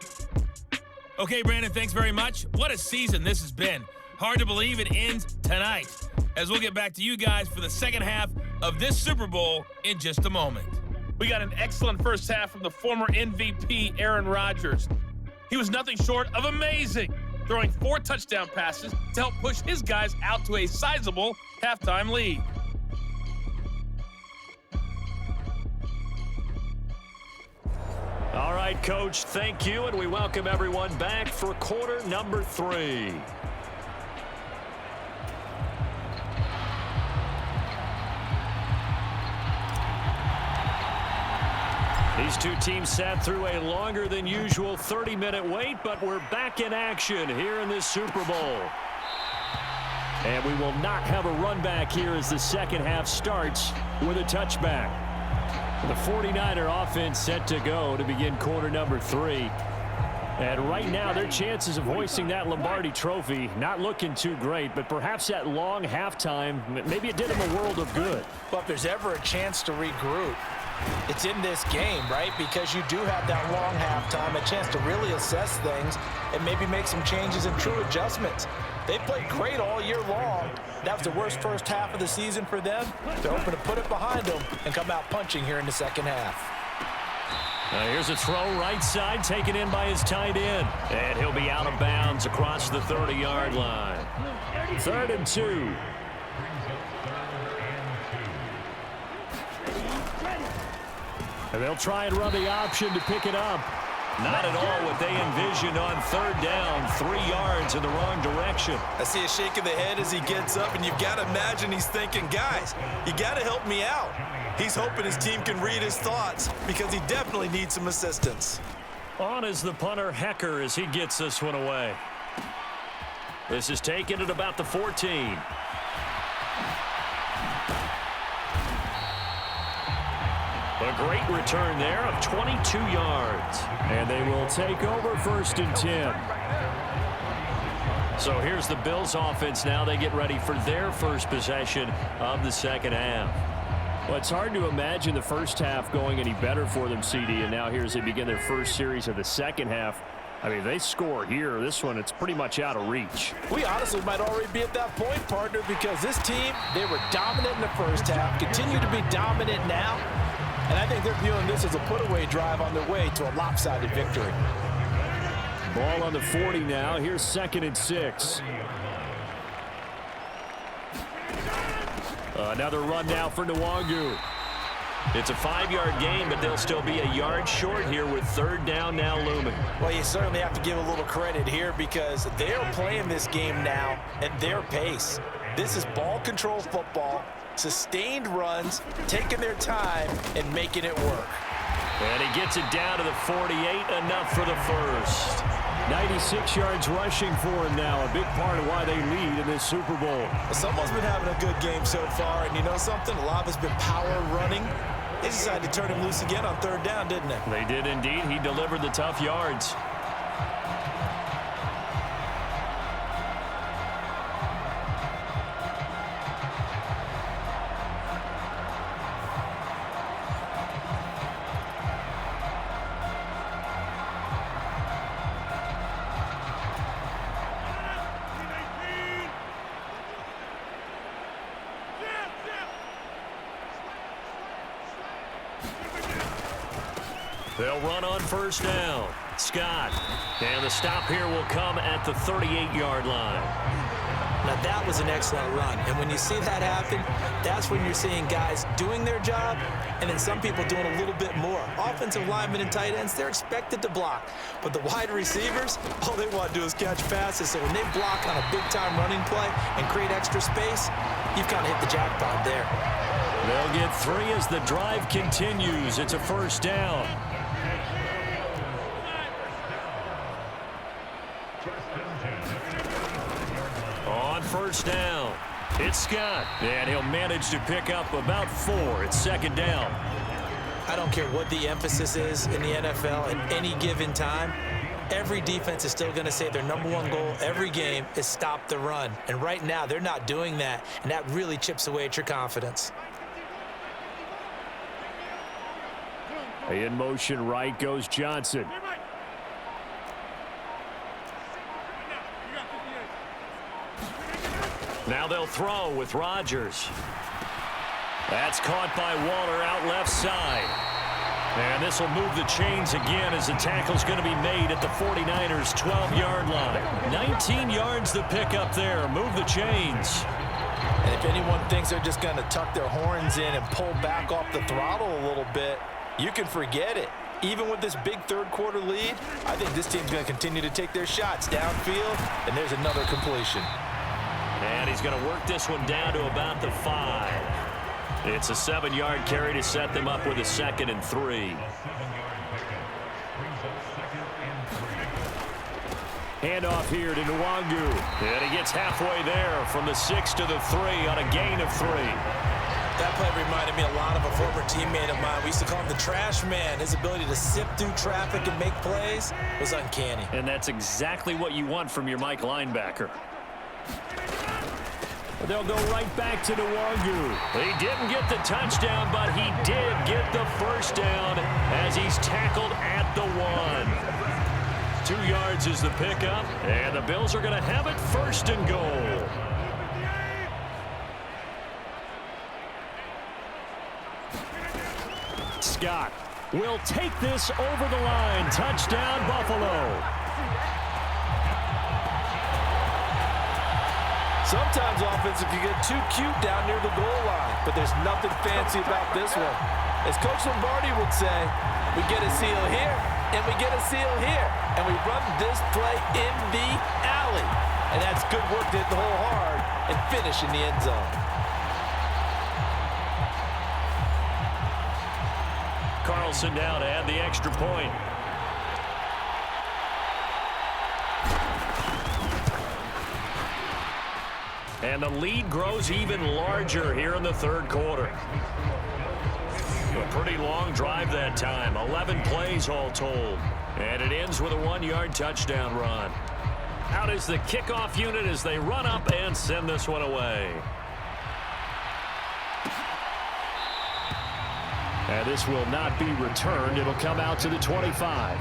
Okay, Brandon, thanks very much. What a season this has been. Hard to believe it ends tonight, as we'll get back to you guys for the second half of this Super Bowl in just a moment. We got an excellent first half from the former MVP, Aaron Rodgers. He was nothing short of amazing, throwing 4 touchdown passes to help push his guys out to a sizable halftime lead. All right, Coach, thank you, and we welcome everyone back for quarter number 3. These 2 teams sat through a longer than usual 30-minute wait, but we're back in action here in this Super Bowl. And we will not have a run back here as the second half starts with a touchback. The 49er offense set to go to begin quarter number 3. And right now, their chances of hoisting that Lombardi trophy not looking too great, but perhaps that long halftime, maybe it did them a world of good. But if there's ever a chance to regroup, it's in this game, right? Because you do have that long halftime, a chance to really assess things and maybe make some changes and true adjustments. They played great all year long. That was the worst first half of the season for them. They're hoping to put it behind them and come out punching here in the second half. Here's a throw right side, taken in by his tight end. And he'll be out of bounds across the 30-yard line. 3rd and 2. And they'll try and run the option to pick it up. Not at all what they envisioned on 3rd down, 3 yards in the wrong direction. I see a shake of the head as he gets up, and you've got to imagine he's thinking, guys, you got to help me out. He's hoping his team can read his thoughts because he definitely needs some assistance. On is the punter, Hecker, as he gets this one away. This is taken at about the 14. A great return there of 22 yards. And they will take over 1st and 10. So here's the Bills offense now. They get ready for their first possession of the second half. Well, it's hard to imagine the first half going any better for them, CD. And now here as they begin their first series of the second half. I mean, they score here. This one, it's pretty much out of reach. We honestly might already be at that point, partner, because this team, they were dominant in the first half, continue to be dominant now. And I think they're viewing this as a put-away drive on their way to a lopsided victory. Ball on the 40 now. Here's 2nd and 6. Another run now for Nwangu. It's a 5-yard gain, but they'll still be a yard short here with 3rd down now looming. Well, you certainly have to give a little credit here because they're playing this game now at their pace. This is ball control football, sustained runs, taking their time and making it work. And he gets it down to the 48, enough for the first. 96 yards rushing for him now, a big part of why they lead in this Super Bowl. Someone's been having a good game so far, and you know something? A lot of it's been power running. They decided to turn him loose again on 3rd down, didn't they? They did indeed. He delivered the tough yards. They'll run on 1st down. Scott. And the stop here will come at the 38-yard line. Now, that was an excellent run. And when you see that happen, that's when you're seeing guys doing their job and then some people doing a little bit more. Offensive linemen and tight ends, they're expected to block. But the wide receivers, all they want to do is catch passes. So when they block on a big-time running play and create extra space, you've kind of hit the jackpot there. They'll get 3 as the drive continues. It's a 1st down. On 1st down, it's Scott, and he'll manage to pick up about 4. It's 2nd down. I don't care what the emphasis is in the NFL at any given time. Every defense is still going to say their #1 goal every game is stop the run. And right now, they're not doing that, and that really chips away at your confidence. In motion right goes Johnson. Now they'll throw with Rodgers. That's caught by Waller out left side. And this will move the chains again as the tackle's going to be made at the 49ers' 12-yard line. 19 yards to pick up there. Move the chains. And if anyone thinks they're just going to tuck their horns in and pull back off the throttle a little bit, you can forget it. Even with this big third-quarter lead, I think this team's going to continue to take their shots downfield, and there's another completion. And he's going to work this one down to about the 5. It's a 7-yard carry to set them up with a 2nd and 3. Handoff here to Nwangu. And he gets halfway there from the 6 to the 3 on a gain of 3. That play reminded me a lot of a former teammate of mine. We used to call him the trash man. His ability to sift through traffic and make plays was uncanny. And that's exactly what you want from your Mike linebacker. They'll go right back to Nwangu. He didn't get the touchdown, but he did get the first down as he's tackled at the 1. 2 yards is the pickup, and the Bills are going to have it first and goal. Scott will take this over the line. Touchdown, Buffalo. Sometimes offense can get too cute down near the goal line, but there's nothing fancy about this one. As Coach Lombardi would say, we get a seal here, and we get a seal here, and we run this play in the alley. And that's good work to hit the hole hard and finish in the end zone. Carlson down to add the extra point. And the lead grows even larger here in the third quarter. A pretty long drive that time. 11 plays all told. And it ends with a 1-yard touchdown run. Out is the kickoff unit as they run up and send this one away. And this will not be returned. It'll come out to the 25.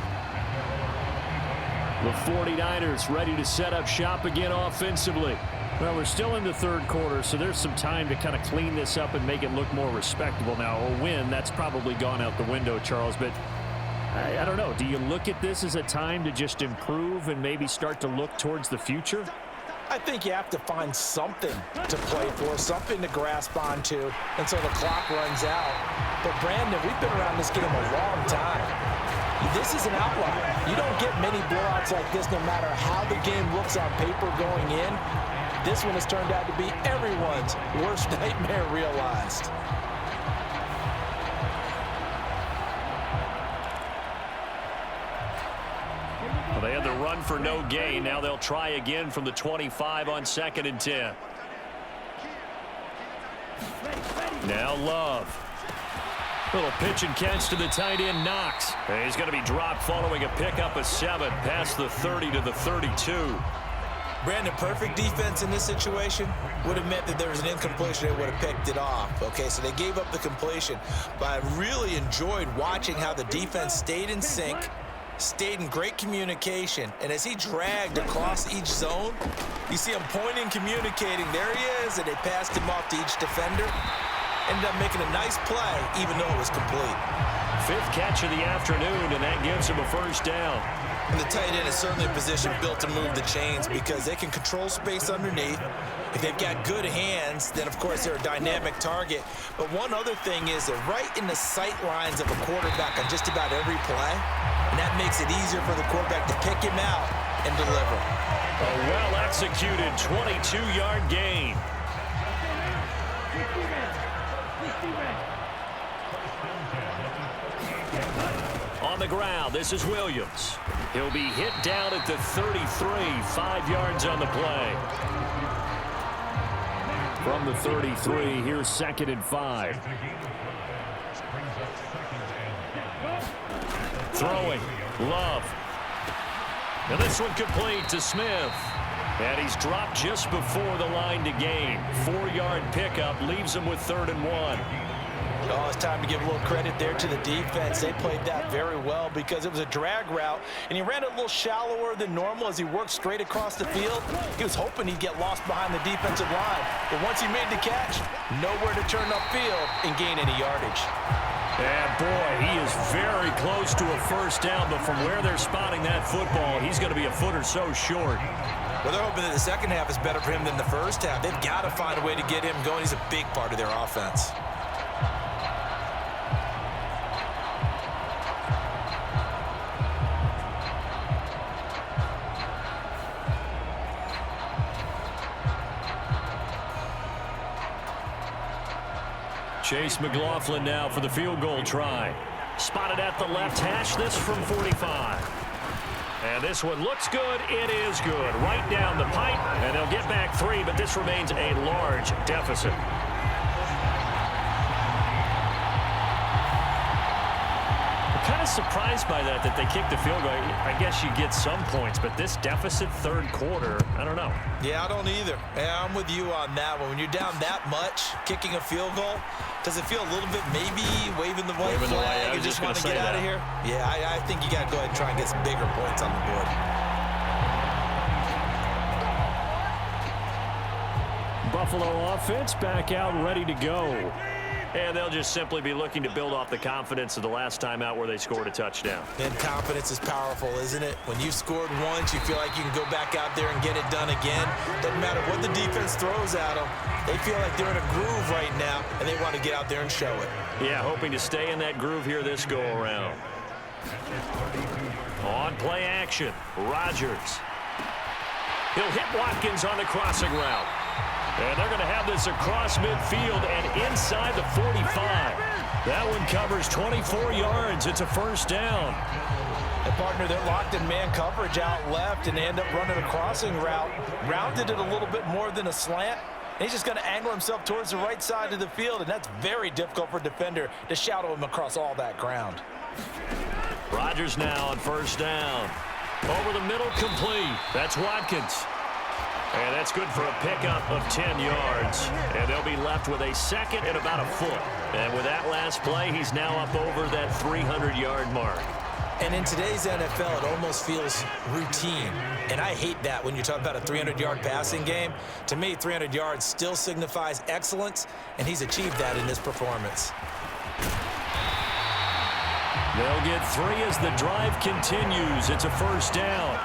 The 49ers ready to set up shop again offensively. Well, we're still in the third quarter, so there's some time to kind of clean this up and make it look more respectable now. A win, that's probably gone out the window, Charles, but I don't know. Do you look at this as a time to just improve and maybe start to look towards the future? I think you have to find something to play for, something to grasp onto until the clock runs out. But, Brandon, we've been around this game a long time. This is an outlier. You don't get many blowouts like this no matter how the game looks on paper going in. This one has turned out to be everyone's worst nightmare realized. Well, they had the run for no gain. Now they'll try again from the 25 on 2nd and 10. Now Love. Little pitch and catch to the tight end, Knox. And he's going to be dropped following a pickup of 7 past the 30 to the 32. Brandon, perfect defense in this situation would have meant that there was an incompletion. They would have picked it off. Okay, so they gave up the completion. But I really enjoyed watching how the defense stayed in sync, stayed in great communication. And as he dragged across each zone, you see him pointing, communicating. There he is, and they passed him off to each defender. Ended up making a nice play, even though it was complete. 5th catch of the afternoon, and that gives him a first down. And the tight end is certainly a position built to move the chains because they can control space underneath. If they've got good hands, then, of course, they're a dynamic target. But one other thing is they're right in the sight lines of a quarterback on just about every play. And that makes it easier for the quarterback to pick him out and deliver. A well-executed 22-yard gain. On the ground, this is Williams. He'll be hit down at the 33, 5 yards on the play. From the 33, here's 2nd and 5. Throwing, Love. And this one complete to Smith. And he's dropped just before the line to gain. 4-yard pickup leaves him with 3rd and 1. Oh, it's time to give a little credit there to the defense. They played that very well because it was a drag route, and he ran it a little shallower than normal as he worked straight across the field. He was hoping he'd get lost behind the defensive line, but once he made the catch, nowhere to turn upfield and gain any yardage. And boy, he is very close to a first down, but from where they're spotting that football, he's going to be a foot or so short. Well, they're hoping that the second half is better for him than the first half. They've got to find a way to get him going. He's a big part of their offense. Chase McLaughlin now for the field goal try. Spotted at the left hash, this from 45. And this one looks good. It is good. Right down the pipe, and they'll get back 3, but this remains a large deficit. kind of surprised by that they kicked the field goal. I guess you get some points, but this deficit third quarter, I don't know. Yeah, I don't either. Yeah, I'm with you on that one. When you're down that much, kicking a field goal, does it feel a little bit maybe waving the white flag and just want to get out of here? Yeah, I think you got to go ahead and try and get some bigger points on the board. Buffalo offense back out ready to go. And they'll just simply be looking to build off the confidence of the last time out where they scored a touchdown. And confidence is powerful, isn't it? When you've scored once, you feel like you can go back out there and get it done again. Doesn't matter what the defense throws at them. They feel like they're in a groove right now, and they want to get out there and show it. Yeah, hoping to stay in that groove here this go-around. On play action, Rodgers. He'll hit Watkins on the crossing route. And they're going to have this across midfield and inside the 45. That one covers 24 yards. It's a first down. And partner, they're locked in man coverage out left, and they end up running a crossing route. Rounded it a little bit more than a slant. And he's just going to angle himself towards the right side of the field, and that's very difficult for a defender to shadow him across all that ground. Rodgers now on first down. Over the middle, complete. That's Watkins. And that's good for a pickup of 10 yards. And they'll be left with a second and about a foot. And with that last play, he's now up over that 300-yard mark. And in today's NFL, it almost feels routine. And I hate that when you talk about a 300-yard passing game. To me, 300 yards still signifies excellence, and he's achieved that in this performance. They'll get 3 as the drive continues. It's a first down.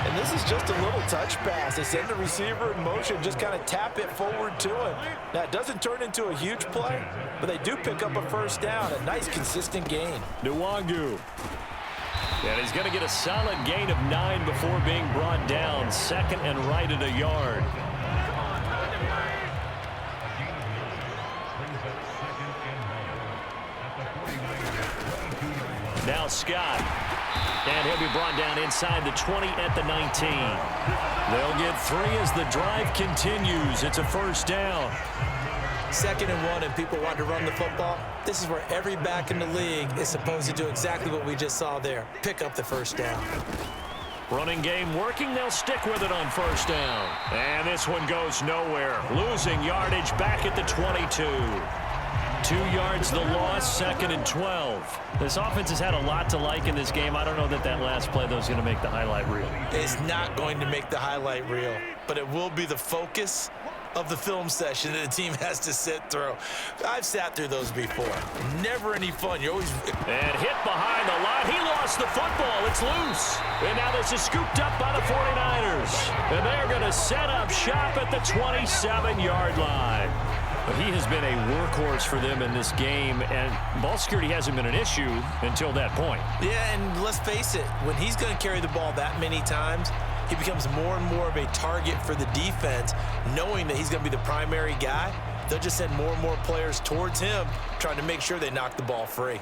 And this is just a little touch pass. They send the receiver in motion, just kind of tap it forward to him. Now, it doesn't turn into a huge play, but they do pick up a first down, a nice, consistent gain. Nwangu. And he's going to get a solid gain of 9 before being brought down. Second and right at a yard. Now Scott. And he'll be brought down inside the 20 at the 19. They'll get 3 as the drive continues. It's a first down. 2nd and 1, and people want to run the football. This is where every back in the league is supposed to do exactly what we just saw there. Pick up the first down. Running game working. They'll stick with it on first down. And this one goes nowhere. Losing yardage back at the 22. 2 yards the loss, 2nd and 12. This offense has had a lot to like in this game. I don't know that last play, though, is going to make the highlight reel. It's not going to make the highlight reel, but it will be the focus of the film session that the team has to sit through. I've sat through those before. Never any fun. You're always... And hit behind the line. He lost the football. It's loose. And now this is scooped up by the 49ers. And they're going to set up shop at the 27-yard line. But he has been a workhorse for them in this game, and ball security hasn't been an issue until that point. Yeah, and let's face it, when he's going to carry the ball that many times, he becomes more and more of a target for the defense, knowing that he's going to be the primary guy. They'll just send more and more players towards him, trying to make sure they knock the ball free.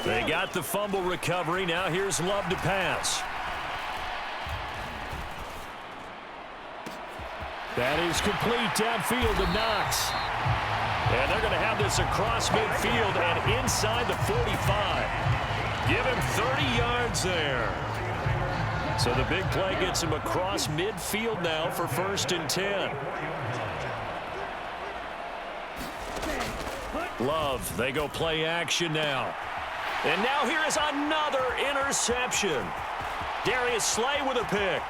They got the fumble recovery. Now here's Love to pass. That is complete downfield to Knox. And they're going to have this across midfield and inside the 45. Give him 30 yards there. So the big play gets him across midfield now for 1st and 10. Love, they go play action now. And now here is another interception. Darius Slay with a pick.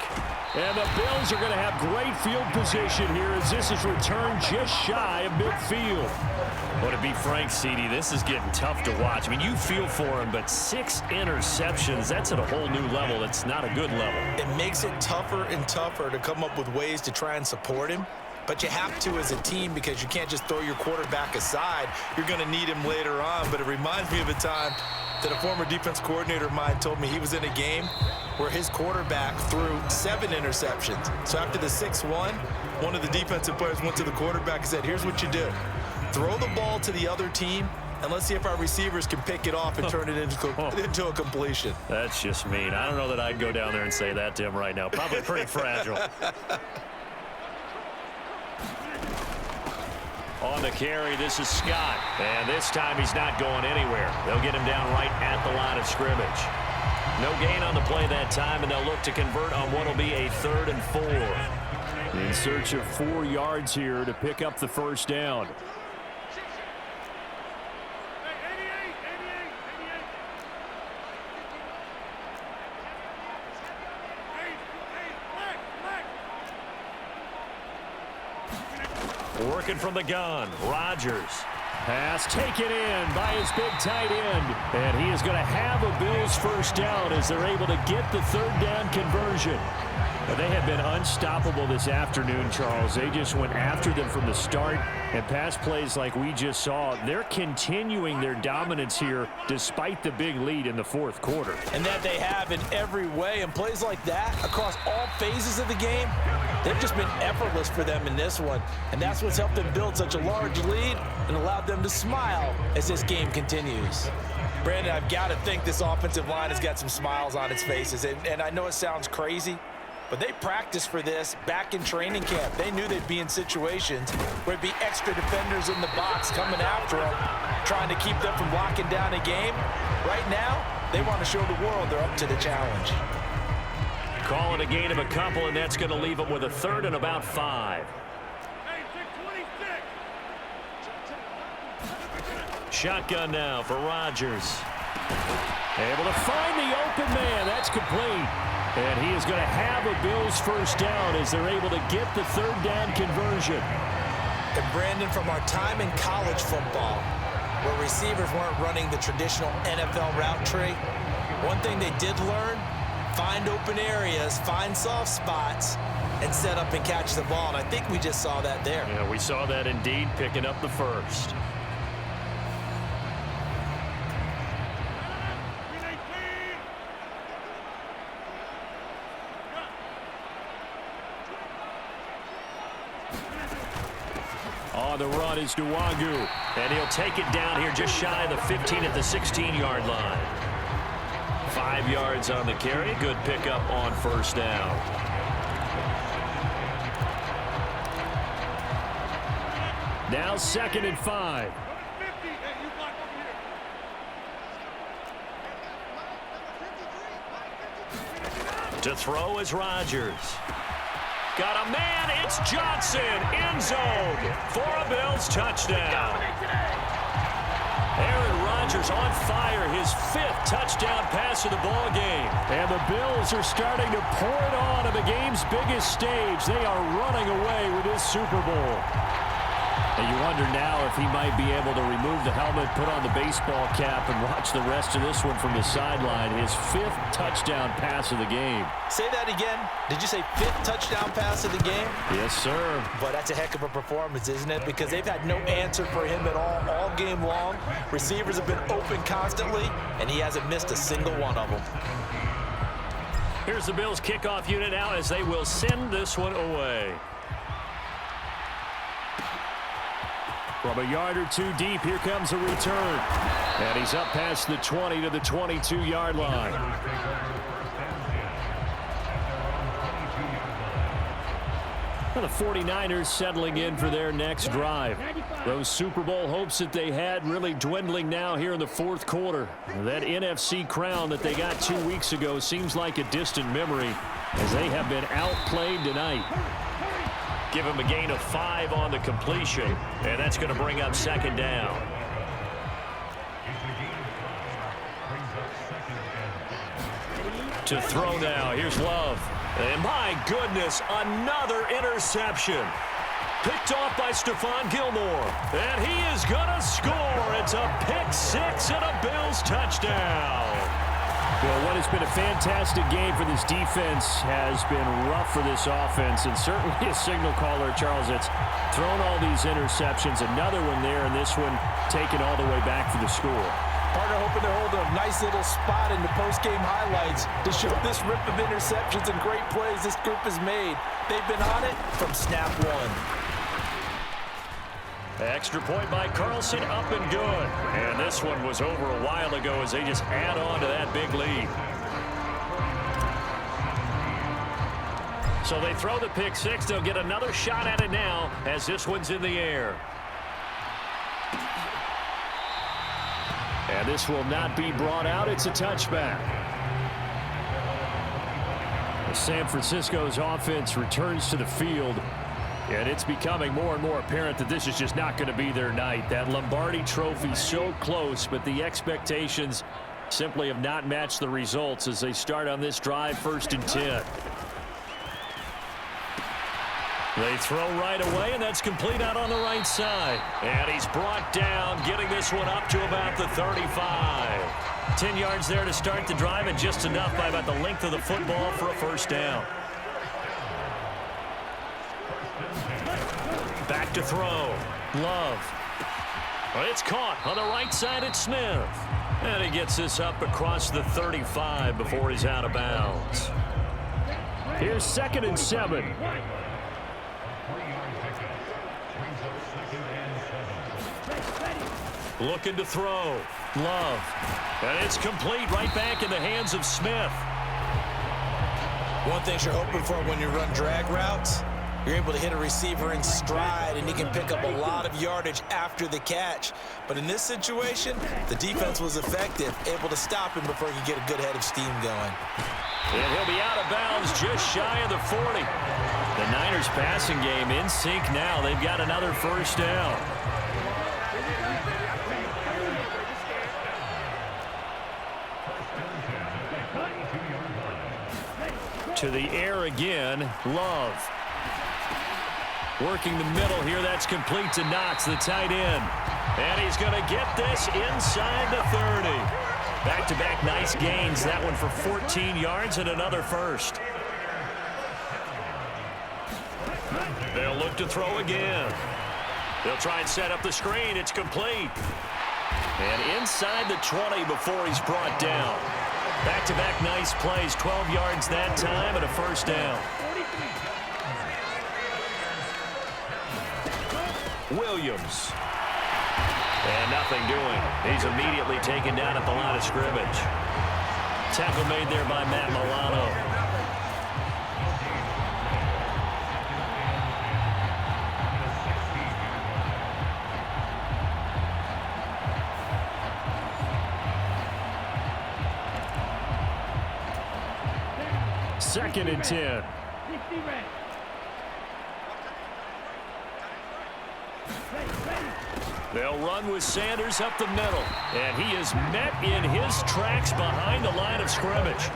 And the Bills are going to have great field position here as this is returned just shy of midfield. Well, to be frank, CD, this is getting tough to watch. I mean, you feel for him, but 6 interceptions, that's at a whole new level. It's not a good level. It makes it tougher and tougher to come up with ways to try and support him. But you have to as a team because you can't just throw your quarterback aside. You're going to need him later on. But it reminds me of a time that a former defense coordinator of mine told me he was in a game where his quarterback threw 7 interceptions. So after the 6-1, one of the defensive players went to the quarterback and said, here's what you do. Throw the ball to the other team, and let's see if our receivers can pick it off and turn it into a completion. That's just mean. I don't know that I'd go down there and say that to him right now. Probably pretty fragile. On the carry, this is Scott. And this time he's not going anywhere. They'll get him down right at the line of scrimmage. No gain on the play that time, and they'll look to convert on what will be a 3rd and 4. In search of 4 yards here to pick up the first down. Working from the gun, Rodgers. Pass taken in by his big tight end. And he is going to have a Bills first down as they're able to get the 3rd down conversion. But they have been unstoppable this afternoon, Charles. They just went after them from the start. And pass plays like we just saw, they're continuing their dominance here despite the big lead in the 4th quarter. And that they have in every way. And plays like that across all phases of the game, they've just been effortless for them in this one. And that's what's helped them build such a large lead and allowed them to smile as this game continues. Brandon, I've got to think this offensive line has got some smiles on its faces. And I know it sounds crazy, but they practiced for this back in training camp. They knew they'd be in situations where it'd be extra defenders in the box coming after them, trying to keep them from locking down a game. Right now, they want to show the world they're up to the challenge. Call it a gain of a couple, and that's going to leave them with a 3rd and about 5. Shotgun now for Rodgers. Able to find the open man. That's complete. And he is going to have a Bills first down as they're able to get the 3rd down conversion. And Brandon, from our time in college football, where receivers weren't running the traditional NFL route tree, one thing they did learn, find open areas, find soft spots, and set up and catch the ball. And I think we just saw that there. Yeah, we saw that indeed, picking up the first. On the run is Nwangu, and he'll take it down here just shy of the 15 at the 16-yard line. 5 yards on the carry. Good pickup on first down. Now 2nd and 5. To throw is Rodgers. Got a man, it's Johnson, end zone for a Bills touchdown. Aaron Rodgers on fire, his 5th touchdown pass of the ball game. And the Bills are starting to pour it on the game's biggest stage. They are running away with this Super Bowl. And you wonder now if he might be able to remove the helmet, put on the baseball cap, and watch the rest of this one from the sideline. His 5th touchdown pass of the game. Say that again. Did you say 5th touchdown pass of the game? Yes, sir. But that's a heck of a performance, isn't it? Because they've had no answer for him at all game long. Receivers have been open constantly, and he hasn't missed a single one of them. Here's the Bills kickoff unit now as they will send this one away. From a yard or two deep, here comes a return. And he's up past the 20 to the 22-yard line. Well, the 49ers settling in for their next drive. Those Super Bowl hopes that they had really dwindling now here in the 4th quarter. That NFC crown that they got 2 weeks ago seems like a distant memory as they have been outplayed tonight. Give him a gain of 5 on the completion, and that's going to bring up 2nd down. To throw now, here's Love. And my goodness, another interception. Picked off by Stephon Gilmore. And he is going to score. It's a pick 6 and a Bills touchdown. Well, what has been a fantastic game for this defense has been rough for this offense, and certainly a signal caller, Charles, that's thrown all these interceptions. Another one there, and this one taken all the way back for the score. Partner hoping to hold a nice little spot in the post-game highlights to show this rip of interceptions and great plays this group has made. They've been on it from snap one. Extra point by Carlson, up and good. And this one was over a while ago as they just add on to that big lead. So they throw the pick 6. They'll get another shot at it now as this one's in the air. And this will not be brought out. It's a touchback. San Francisco's offense returns to the field, and it's becoming more and more apparent that this is just not going to be their night. That Lombardi Trophy so close, but the expectations simply have not matched the results as they start on this drive, 1st and 10. They throw right away, and that's complete out on the right side. And he's brought down, getting this one up to about the 35. 10 yards there to start the drive, and just enough by about the length of the football for a 1st down. Back to throw. Love. It's caught on the right side at Smith. And he gets this up across the 35 before he's out of bounds. Here's 2nd and 7. Looking to throw. Love. And it's complete right back in the hands of Smith. One thing you're hoping for when you run drag routes, you're able to hit a receiver in stride, and he can pick up a lot of yardage after the catch. But in this situation, the defense was effective, able to stop him before he could get a good head of steam going. And he'll be out of bounds just shy of the 40. The Niners passing game in sync now. They've got another 1st down. To the air again, Love. Working the middle here, that's complete to Knox, the tight end. And he's going to get this inside the 30. Back-to-back nice gains, that one for 14 yards and another 1st. They'll look to throw again. They'll try and set up the screen, it's complete. And inside the 20 before he's brought down. Back-to-back nice plays, 12 yards that time and a 1st down. Williams. And nothing doing. He's immediately taken down at the line of scrimmage. Tackle made there by Matt Milano. Second and 10. They'll run with Sanders up the middle. And he is met in his tracks behind the line of scrimmage.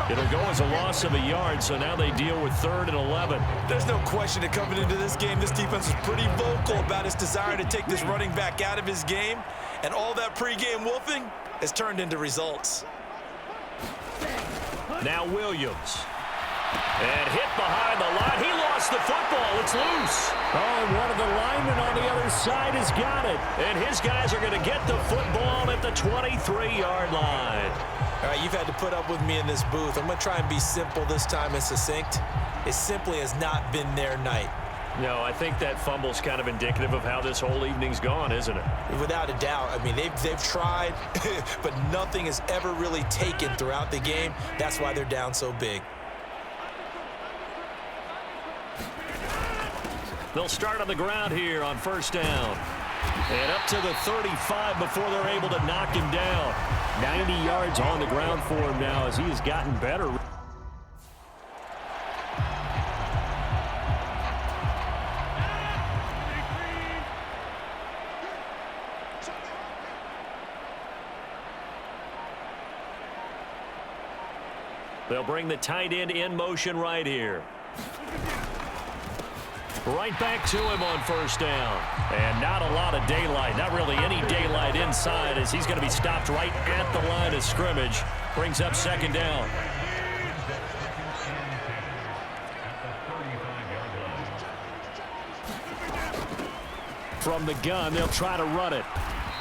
It'll go as a loss of a yard, so now they deal with 3rd and 11. There's no question that coming into this game, this defense was pretty vocal about its desire to take this running back out of his game. And all that pregame wolfing has turned into results. Now Williams. And hit behind the line. He lost the football. It's loose. Oh, and one of the linemen on the other side has got it. And his guys are going to get the football at the 23-yard line. All right, you've had to put up with me in this booth. I'm going to try and be simple this time and succinct. It simply has not been their night. No, I think that fumble's kind of indicative of how this whole evening's gone, isn't it? Without a doubt. I mean, they've tried, but nothing has ever really taken throughout the game. That's why they're down so big. They'll start on the ground here on 1st down. And up to the 35 before they're able to knock him down. 90 yards on the ground for him now as he has gotten better. They'll bring the tight end in motion right here. Right back to him on 1st down. And not a lot of daylight. Not really any daylight inside as he's going to be stopped right at the line of scrimmage. Brings up 2nd down. From the gun, they'll try to run it.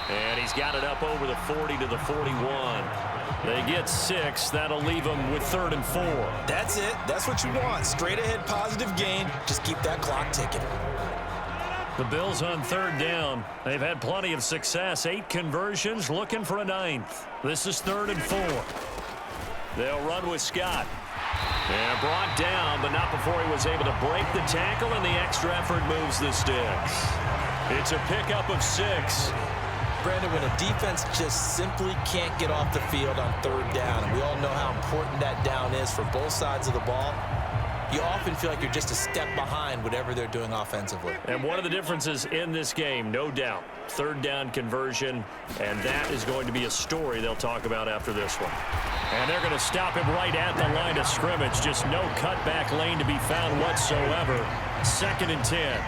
And he's got it up over the 40 to the 41. They get 6. That'll leave them with 3rd and 4. That's it. That's what you want. Straight ahead positive gain. Just keep that clock ticking. The Bills on 3rd down. They've had plenty of success. 8 conversions, looking for a 9th. This is 3rd and 4. They'll run with Scott. And brought down, but not before he was able to break the tackle, and the extra effort moves the sticks. It's a pickup of 6. Brandon, when a defense just simply can't get off the field on third down, and we all know how important that down is for both sides of the ball, you often feel like you're just a step behind whatever they're doing offensively. And one of the differences in this game, no doubt, third down conversion, and that is going to be a story they'll talk about after this one. And they're going to stop him right at the line of scrimmage. Just no cutback lane to be found whatsoever. 2nd and 10.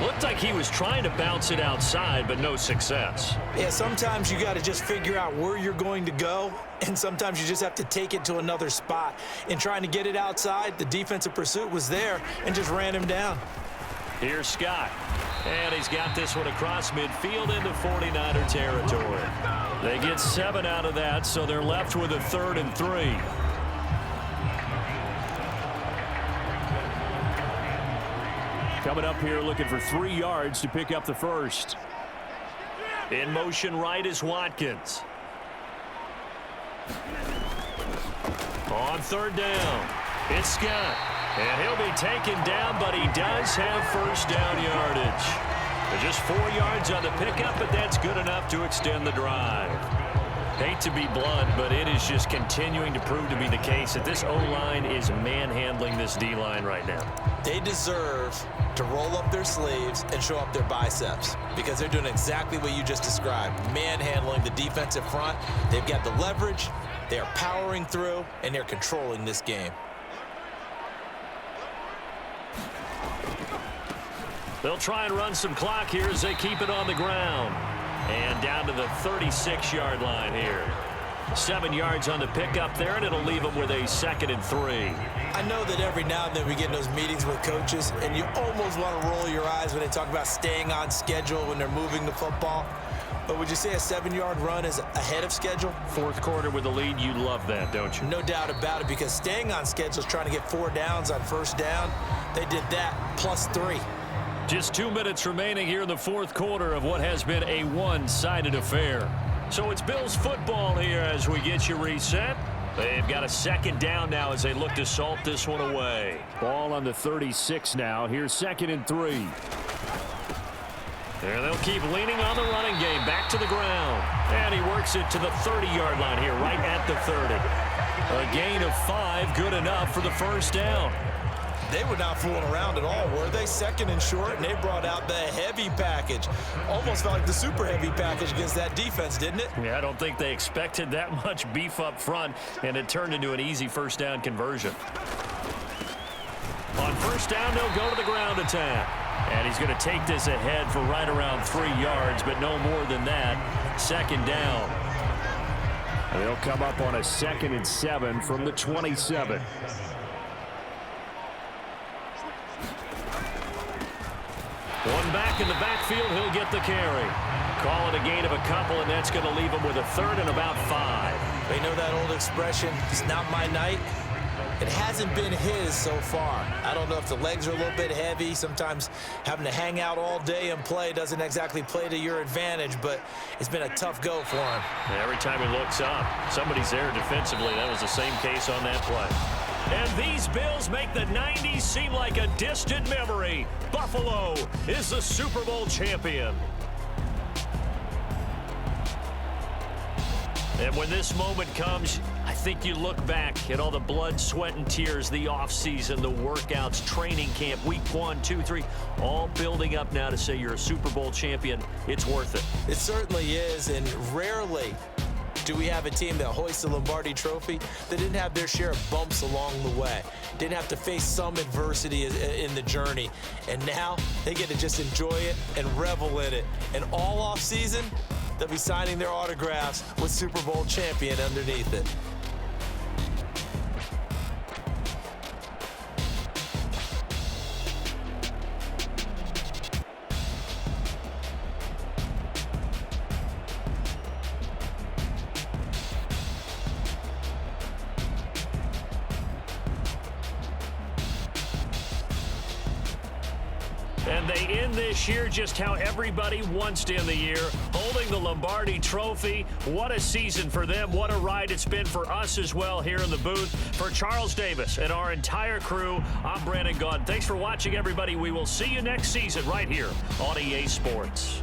Looked like he was trying to bounce it outside, but no success. Yeah, sometimes you got to just figure out where you're going to go, and sometimes you just have to take it to another spot. In trying to get it outside, the defensive pursuit was there and just ran him down. Here's Scott, and he's got this one across midfield into 49er territory. They get 7 out of that, so they're left with a 3rd and 3. Coming up here looking for 3 yards to pick up the first. In motion right is Watkins. On 3rd down, it's Scott. And he'll be taken down, but he does have first down yardage. They're just 4 yards on the pickup, but that's good enough to extend the drive. Hate to be blunt, but it is just continuing to prove to be the case that this O-line is manhandling this D-line right now. They deserve to roll up their sleeves and show up their biceps because they're doing exactly what you just described, manhandling the defensive front. They've got the leverage, they are powering through, and they're controlling this game. They'll try and run some clock here as they keep it on the ground. And down to the 36-yard line here. 7 yards on the pickup there, and it'll leave them with a 2nd and 3. I know that every now and then we get in those meetings with coaches, and you almost want to roll your eyes when they talk about staying on schedule when they're moving the football. But would you say a 7-yard run is ahead of schedule? 4th quarter with the lead, you love that, don't you? No doubt about it, because staying on schedule is trying to get 4 downs on first down. They did that plus 3. Just 2 minutes remaining here in the 4th quarter of what has been a one-sided affair. So it's Bills football here as we get you reset. They've got a 2nd down now as they look to salt this one away. Ball on the 36 now. Here's 2nd and 3. There they'll keep leaning on the running game. Back to the ground. And he works it to the 30-yard line here, right at the 30. A gain of 5, good enough for the first down. They were not fooling around at all, were they? 2nd and short, and they brought out the heavy package. Almost felt like the super heavy package against that defense, didn't it? Yeah, I don't think they expected that much beef up front, and it turned into an easy first down conversion. On first down, they'll go to the ground attack. And he's going to take this ahead for right around 3 yards, but no more than that. 2nd down. And they'll come up on a 2nd and 7 from the 27. One back in the backfield, he'll get the carry. Call it a gain of a couple, and that's going to leave him with a 3rd and about 5. They know that old expression, it's not my night. It hasn't been his so far. I don't know if the legs are a little bit heavy. Sometimes having to hang out all day and play doesn't exactly play to your advantage, but it's been a tough go for him. Every time he looks up, somebody's there defensively. That was the same case on that play. And these Bills make the 90s seem like a distant memory. Buffalo is the Super Bowl champion. And when this moment comes, I think you look back at all the blood, sweat, and tears, the offseason, the workouts, training camp, week 1, 2, 3, all building up now to say you're a Super Bowl champion. It's worth it. It certainly is, and rarely do we have a team that hoists the Lombardi Trophy that didn't have their share of bumps along the way, didn't have to face some adversity in the journey, and now they get to just enjoy it and revel in it. And all off season, they'll be signing their autographs with Super Bowl champion underneath it. And they end this year just how everybody wants to end the year, holding the Lombardi Trophy. What a season for them. What a ride it's been for us as well here in the booth. For Charles Davis and our entire crew, I'm Brandon Gaudin. Thanks for watching, everybody. We will see you next season right here on EA Sports.